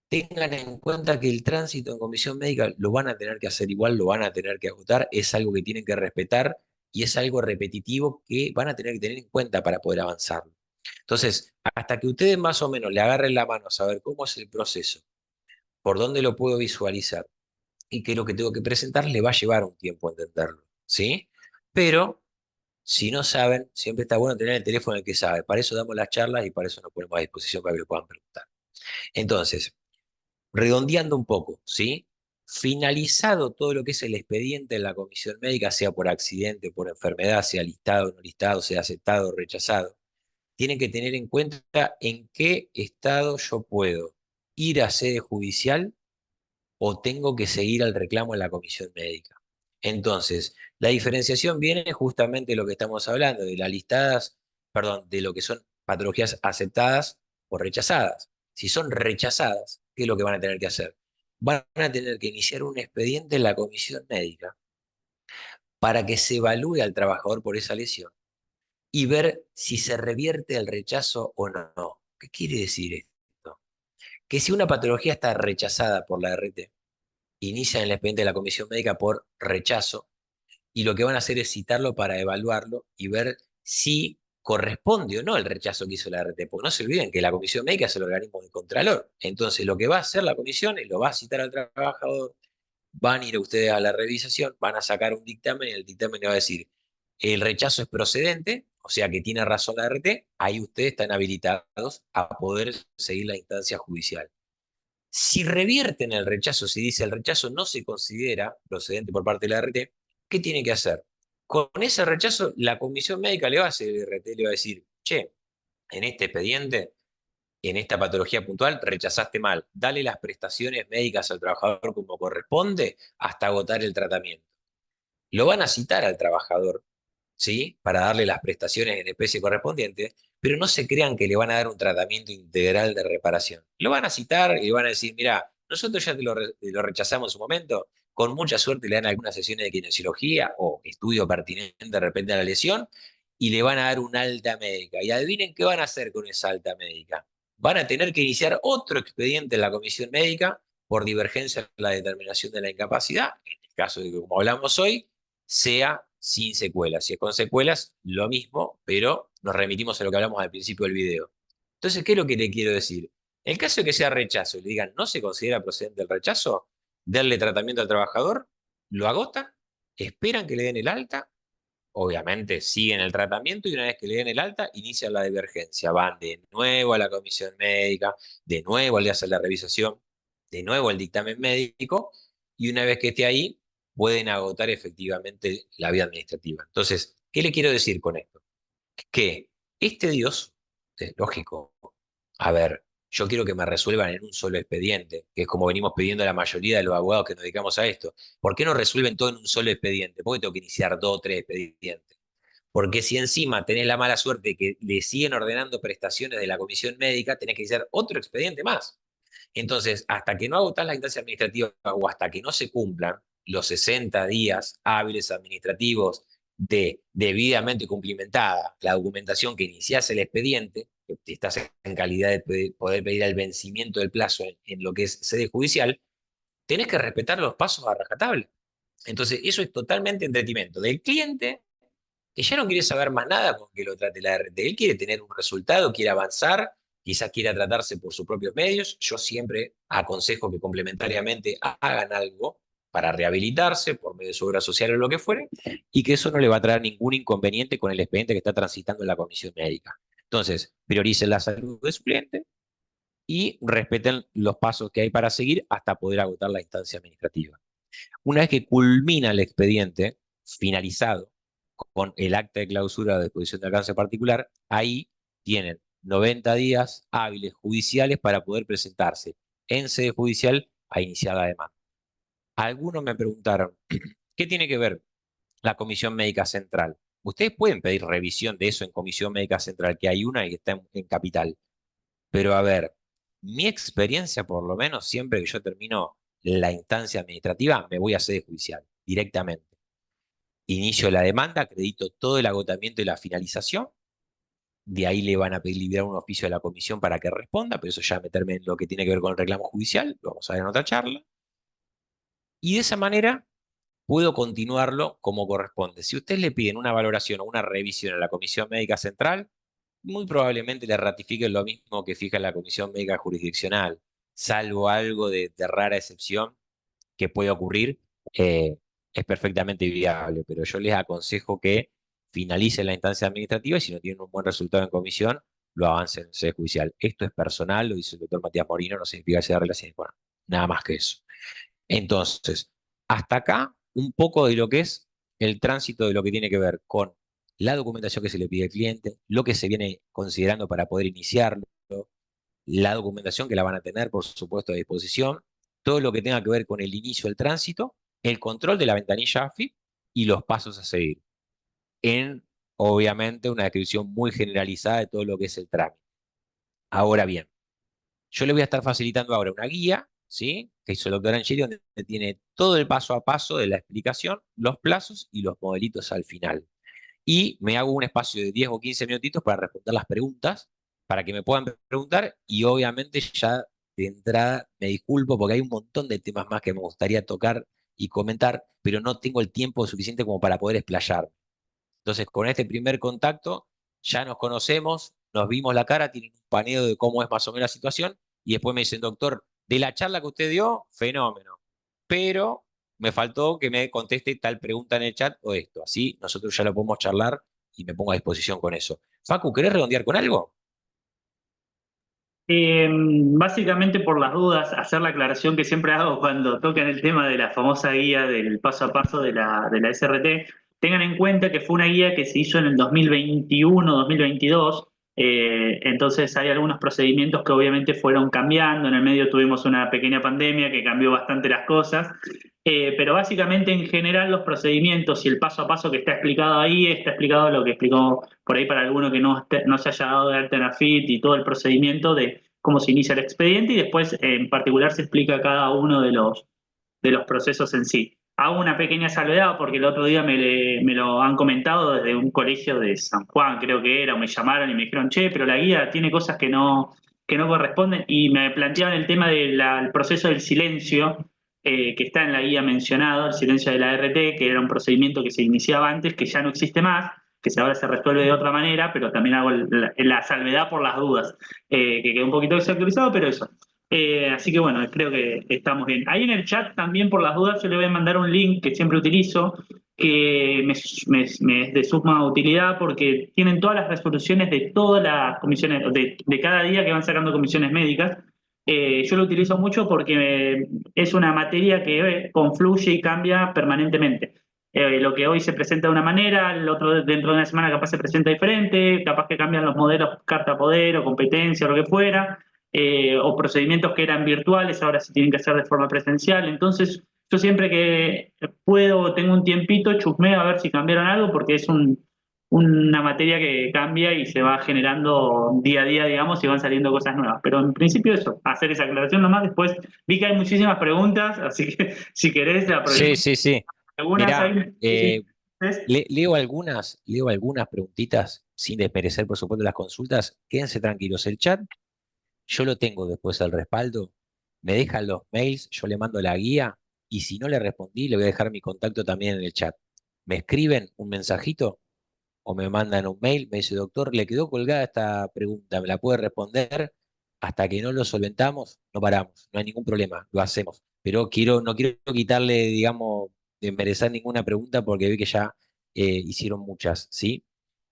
tengan en cuenta que el tránsito en comisión médica lo van a tener que hacer igual, lo van a tener que agotar, es algo que tienen que respetar y es algo repetitivo que van a tener que tener en cuenta para poder avanzar. Entonces, hasta que ustedes más o menos le agarren la mano a saber cómo es el proceso, por dónde lo puedo visualizar y qué es lo que tengo que presentar, le va a llevar un tiempo entenderlo, ¿sí? Pero si no saben, siempre está bueno tener el teléfono en el que sabe. Para eso damos las charlas y para eso nos ponemos a disposición para que lo puedan preguntar. Entonces, redondeando un poco, ¿sí? Finalizado todo lo que es el expediente en la comisión médica, sea por accidente, por enfermedad, sea listado o no listado, sea aceptado o rechazado, tienen que tener en cuenta en qué estado yo puedo ir a sede judicial o tengo que seguir al reclamo en la comisión médica. Entonces, la diferenciación viene justamente de lo que estamos hablando, de las listadas, perdón, de lo que son patologías aceptadas o rechazadas. Si son rechazadas, ¿qué es lo que van a tener que hacer? Van a tener que iniciar un expediente en la comisión médica para que se evalúe al trabajador por esa lesión y ver si se revierte el rechazo o no. ¿Qué quiere decir esto? Que si una patología está rechazada por la RT, inician el expediente de la comisión médica por rechazo y lo que van a hacer es citarlo para evaluarlo y ver si corresponde o no el rechazo que hizo la RT. Porque no se olviden que la comisión médica es el organismo del contralor. Entonces, lo que va a hacer la comisión es lo va a citar al trabajador, van a ir ustedes a la revisación, van a sacar un dictamen y el dictamen le va a decir, el rechazo es procedente, o sea que tiene razón la RT, ahí ustedes están habilitados a poder seguir la instancia judicial. Si revierten el rechazo, si dice el rechazo no se considera procedente por parte de la RT, ¿qué tiene que hacer? Con ese rechazo, la comisión médica le va a hacer el RT, le va a decir, che, en este expediente, en esta patología puntual, rechazaste mal, dale las prestaciones médicas al trabajador como corresponde hasta agotar el tratamiento. Lo van a citar al trabajador, ¿sí? Para darle las prestaciones en especie correspondientes, pero no se crean que le van a dar un tratamiento integral de reparación. Lo van a citar y le van a decir, mira, nosotros ya te lo rechazamos en su momento, con mucha suerte le dan algunas sesiones de kinesiología o estudio pertinente de repente a la lesión, y le van a dar un alta médica. Y adivinen qué van a hacer con esa alta médica. Van a tener que iniciar otro expediente en la comisión médica por divergencia en la determinación de la incapacidad, en el caso de que, como hablamos hoy, sea sin secuelas. Si es con secuelas, lo mismo, pero nos remitimos a lo que hablamos al principio del video. Entonces, ¿qué es lo que le quiero decir? En el caso de que sea rechazo y le digan no se considera procedente el rechazo, darle tratamiento al trabajador, lo agotan, esperan que le den el alta, obviamente siguen el tratamiento y una vez que le den el alta, inician la divergencia. Van de nuevo a la comisión médica, de nuevo le hacen la revisación, de nuevo el dictamen médico y una vez que esté ahí, pueden agotar efectivamente la vía administrativa. Entonces, ¿qué le quiero decir con esto? Que este Dios, es lógico, a ver, yo quiero que me resuelvan en un solo expediente, que es como venimos pidiendo a la mayoría de los abogados que nos dedicamos a esto. ¿Por qué no resuelven todo en un solo expediente? ¿Por qué tengo que iniciar dos o tres expedientes? Porque si encima tenés la mala suerte de que le siguen ordenando prestaciones de la comisión médica, tenés que iniciar otro expediente más. Entonces, hasta que no agotás la instancia administrativa o hasta que no se cumplan los 60 días hábiles administrativos de debidamente cumplimentada la documentación que iniciase el expediente, que estás en calidad de poder pedir el vencimiento del plazo en lo que es sede judicial, tenés que respetar los pasos a rajatabla. Entonces, eso es totalmente en detrimento del cliente, que ya no quiere saber más nada con que lo trate la RT. Él quiere tener un resultado, quiere avanzar, quizás quiera tratarse por sus propios medios. Yo siempre aconsejo que complementariamente hagan algo para rehabilitarse por medio de su obra social o lo que fuere, y que eso no le va a traer ningún inconveniente con el expediente que está transitando en la comisión médica. Entonces, prioricen la salud de su cliente y respeten los pasos que hay para seguir hasta poder agotar la instancia administrativa. Una vez que culmina el expediente finalizado con el acta de clausura o de disposición de alcance particular, ahí tienen 90 días hábiles judiciales para poder presentarse en sede judicial a iniciar la demanda. Algunos me preguntaron, ¿qué tiene que ver la Comisión Médica Central? Ustedes pueden pedir revisión de eso en Comisión Médica Central, que hay una y está en Capital. Pero a ver, mi experiencia, por lo menos, siempre que yo termino la instancia administrativa, me voy a sede judicial directamente. Inicio la demanda, acredito todo el agotamiento y la finalización. De ahí le van a pedir liberar un oficio de la comisión para que responda, pero eso ya meterme en lo que tiene que ver con el reclamo judicial, lo vamos a ver en otra charla. Y de esa manera puedo continuarlo como corresponde. Si ustedes le piden una valoración o una revisión a la Comisión Médica Central, muy probablemente le ratifiquen lo mismo que fija la Comisión Médica Jurisdiccional, salvo algo de rara excepción que puede ocurrir, es perfectamente viable, pero yo les aconsejo que finalicen la instancia administrativa y si no tienen un buen resultado en comisión, lo avancen en sede judicial. Esto es personal, lo dice el doctor Matías Morino, no significa que sea relaciones, bueno, nada más que eso. Entonces, hasta acá un poco de lo que es el tránsito de lo que tiene que ver con la documentación que se le pide al cliente, lo que se viene considerando para poder iniciarlo, la documentación que la van a tener, por supuesto, a disposición, todo lo que tenga que ver con el inicio del tránsito, el control de la ventanilla AFI y los pasos a seguir. En, obviamente, una descripción muy generalizada de todo lo que es el trámite. Ahora bien, yo le voy a estar facilitando ahora una guía, ¿sí? Que hizo el doctor Angeli, donde tiene todo el paso a paso de la explicación, los plazos y los modelitos al final. Y me hago un espacio de 10 o 15 minutitos para responder las preguntas, para que me puedan preguntar y obviamente ya de entrada me disculpo porque hay un montón de temas más que me gustaría tocar y comentar, pero no tengo el tiempo suficiente como para poder explayar. Entonces, con este primer contacto ya nos conocemos, nos vimos la cara, tienen un paneo de cómo es más o menos la situación y después me dicen, doctor, de la charla que usted dio, fenómeno, pero me faltó que me conteste tal pregunta en el chat o esto. Así nosotros ya lo podemos charlar y me pongo a disposición con eso. Facu, ¿querés redondear con algo? Básicamente por las dudas, hacer la aclaración que siempre hago cuando tocan el tema de la famosa guía del paso a paso de la SRT. Tengan en cuenta que fue una guía que se hizo en el 2021-2022, entonces hay algunos procedimientos que obviamente fueron cambiando. En el medio tuvimos una pequeña pandemia que cambió bastante las cosas, pero básicamente en general los procedimientos y el paso a paso que está explicado ahí está explicado lo que explicó por ahí para alguno que no se haya dado de alta en AFIT y todo el procedimiento de cómo se inicia el expediente y después en particular se explica cada uno de los procesos en sí. Hago una pequeña salvedad porque el otro día me lo han comentado desde un colegio de San Juan, creo que era, o me llamaron y me dijeron, che, pero la guía tiene cosas que no corresponden y me planteaban el tema del proceso del silencio, que está en la guía mencionado, el silencio de la RT, que era un procedimiento que se iniciaba antes, que ya no existe más, que ahora se resuelve de otra manera, pero también hago la salvedad por las dudas, que quedó un poquito desactualizado, pero eso. Así que bueno, creo que estamos bien. Ahí en el chat también por las dudas yo le voy a mandar un link que siempre utilizo, que me es de suma utilidad porque tienen todas las resoluciones de todas las comisiones, de cada día que van sacando comisiones médicas. Yo lo utilizo mucho porque es una materia que confluye y cambia permanentemente. Lo que hoy se presenta de una manera, el otro dentro de una semana capaz se presenta diferente, capaz que cambian los modelos carta poder o competencia o lo que fuera, o procedimientos que eran virtuales ahora se tienen que hacer de forma presencial. Entonces, yo siempre que puedo, tengo un tiempito, chusmeo a ver si cambiaron algo porque es una materia que cambia y se va generando día a día, digamos, y van saliendo cosas nuevas. Pero en principio eso, hacer esa aclaración nomás. Después vi que hay muchísimas preguntas, así que si querés Sí, aprovechamos sí, sí. algunas. Mirá, Hay, sí, sí. leo algunas preguntitas sin desmerecer, por supuesto, las consultas. Quédense tranquilos, el chat yo lo tengo después al respaldo. Me dejan los mails, yo le mando la guía y si no le respondí, le voy a dejar mi contacto también en el chat. Me escriben un mensajito o me mandan un mail, me dice, doctor, le quedó colgada esta pregunta, ¿me la puede responder? Hasta que no lo solventamos, no paramos, no hay ningún problema, lo hacemos. Pero no quiero quitarle, digamos, de merecer ninguna pregunta porque vi que ya hicieron muchas, ¿sí?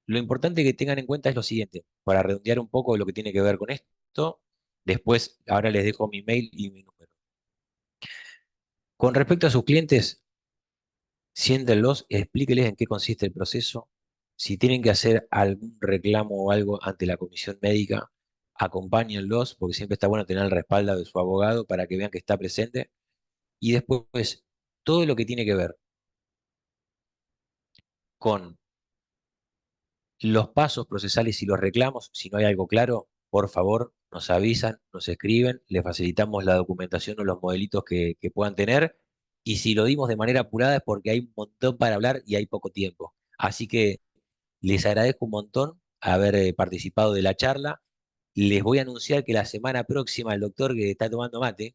Lo importante que tengan en cuenta es lo siguiente, para redondear un poco lo que tiene que ver con esto, después ahora les dejo mi mail y mi número. Con respecto a sus clientes, siéntenlos, explíqueles en qué consiste el proceso, Si tienen que hacer algún reclamo o algo ante la comisión médica, acompáñenlos, porque siempre está bueno tener el respaldo de su abogado para que vean que está presente. Y después, todo lo que tiene que ver con los pasos procesales y los reclamos, si no hay algo claro, por favor, nos avisan, nos escriben, les facilitamos la documentación o los modelitos que puedan tener. Y si lo dimos de manera apurada es porque hay un montón para hablar y hay poco tiempo. Así que les agradezco un montón haber participado de la charla. Les voy a anunciar que la semana próxima el doctor que está tomando mate,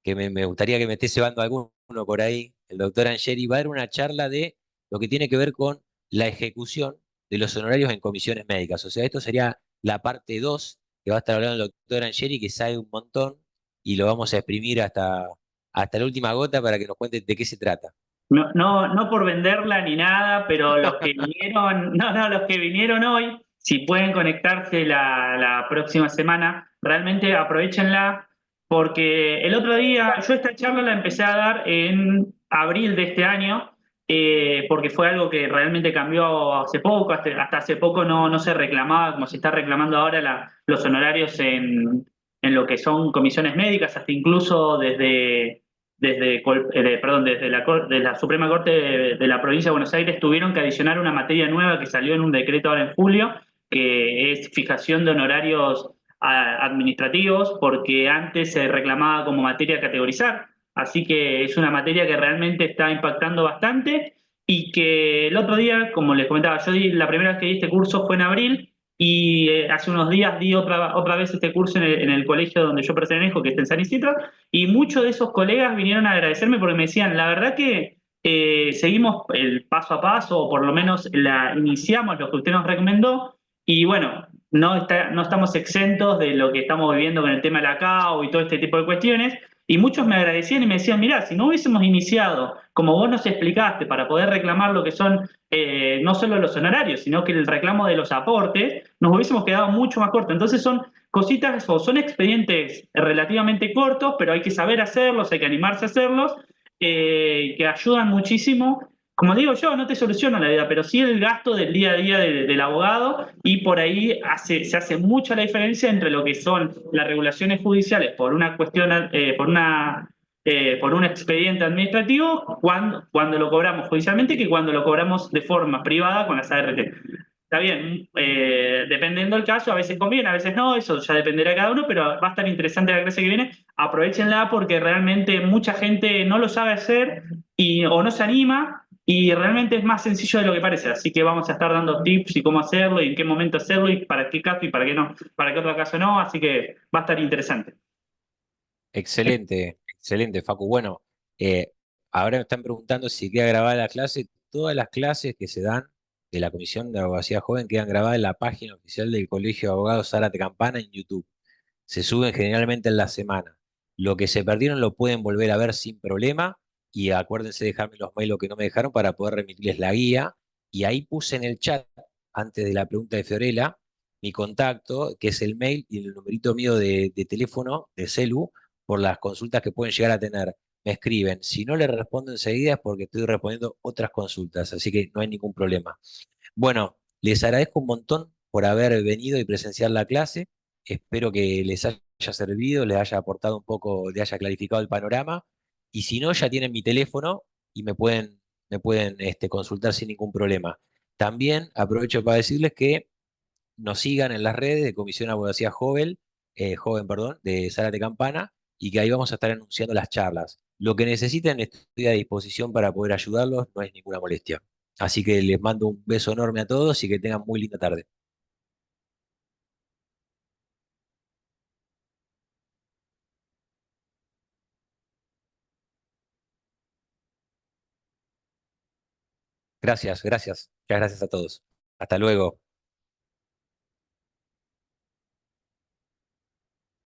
que me gustaría que me esté llevando alguno por ahí, el doctor Angeli, va a dar una charla de lo que tiene que ver con la ejecución de los honorarios en comisiones médicas. O sea, esto sería la parte 2 que va a estar hablando el doctor Angeli, que sabe un montón, y lo vamos a exprimir hasta la última gota para que nos cuente de qué se trata. No, no, no por venderla ni nada, pero los que vinieron, no, no, los que vinieron hoy, si pueden conectarse la próxima semana, realmente aprovechenla, porque el otro día, yo esta charla la empecé a dar en abril de este año, porque fue algo que realmente cambió hace poco, hasta hace poco no se reclamaba como se está reclamando ahora los honorarios en lo que son comisiones médicas, hasta incluso desde la Suprema Corte de la provincia de Buenos Aires tuvieron que adicionar una materia nueva que salió en un decreto ahora en julio, que es fijación de honorarios administrativos, porque antes se reclamaba como materia a categorizar. Así que es una materia que realmente está impactando bastante y que el otro día, como les comentaba, la primera vez que di este curso fue en abril y hace unos días di otra vez este curso en el colegio donde yo pertenezco, que está en San Isidro, y muchos de esos colegas vinieron a agradecerme porque me decían, la verdad que seguimos el paso a paso, o por lo menos iniciamos lo que usted nos recomendó, y bueno, no estamos exentos de lo que estamos viviendo con el tema de la CAO y todo este tipo de cuestiones, y muchos me agradecían y me decían, mirá, si no hubiésemos iniciado, como vos nos explicaste, para poder reclamar lo que son no solo los honorarios, sino que el reclamo de los aportes, nos hubiésemos quedado mucho más cortos. Entonces son cositas o son expedientes relativamente cortos, pero hay que saber hacerlos, hay que animarse a hacerlos, que ayudan muchísimo. Como digo yo, no te soluciona la vida, pero sí el gasto del día a día del abogado y por ahí se hace mucha la diferencia entre lo que son las regulaciones judiciales por una cuestión, por un expediente administrativo cuando lo cobramos judicialmente que cuando lo cobramos de forma privada con las ART. Está bien, dependiendo del caso, a veces conviene, a veces no, eso ya dependerá de cada uno, pero va a estar interesante la clase que viene. Aprovechenla porque realmente mucha gente no lo sabe hacer o no se anima y realmente es más sencillo de lo que parece. Así que vamos a estar dando tips y cómo hacerlo y en qué momento hacerlo y para qué caso y para qué no, para qué otro caso no. Así que va a estar interesante. Excelente, excelente, Facu. Bueno, eh, ahora me están preguntando si queda grabada la clase. Todas las clases que se dan de la Comisión de Abogacía Joven quedan grabadas en la página oficial del Colegio de Abogados Zárate Campana en YouTube. Se suben generalmente en la semana. Lo que se perdieron lo pueden volver a ver sin problema y acuérdense de dejarme los mails que no me dejaron para poder remitirles la guía. Y ahí puse en el chat, antes de la pregunta de Fiorella, mi contacto, que es el mail y el numerito mío de teléfono, de celu, por las consultas que pueden llegar a tener. Me escriben. Si no les respondo enseguida es porque estoy respondiendo otras consultas, así que no hay ningún problema. Bueno, les agradezco un montón por haber venido y presenciar la clase. Espero que les haya servido, les haya aportado un poco, les haya clarificado el panorama. Y si no, ya tienen mi teléfono y me pueden consultar sin ningún problema. También aprovecho para decirles que nos sigan en las redes de Comisión Abogacía Joven, perdón, de Zárate Campana, y que ahí vamos a estar anunciando las charlas. Lo que necesiten estoy a disposición para poder ayudarlos, no es ninguna molestia. Así que les mando un beso enorme a todos y que tengan muy linda tarde. Gracias, gracias. Muchas gracias a todos. Hasta luego.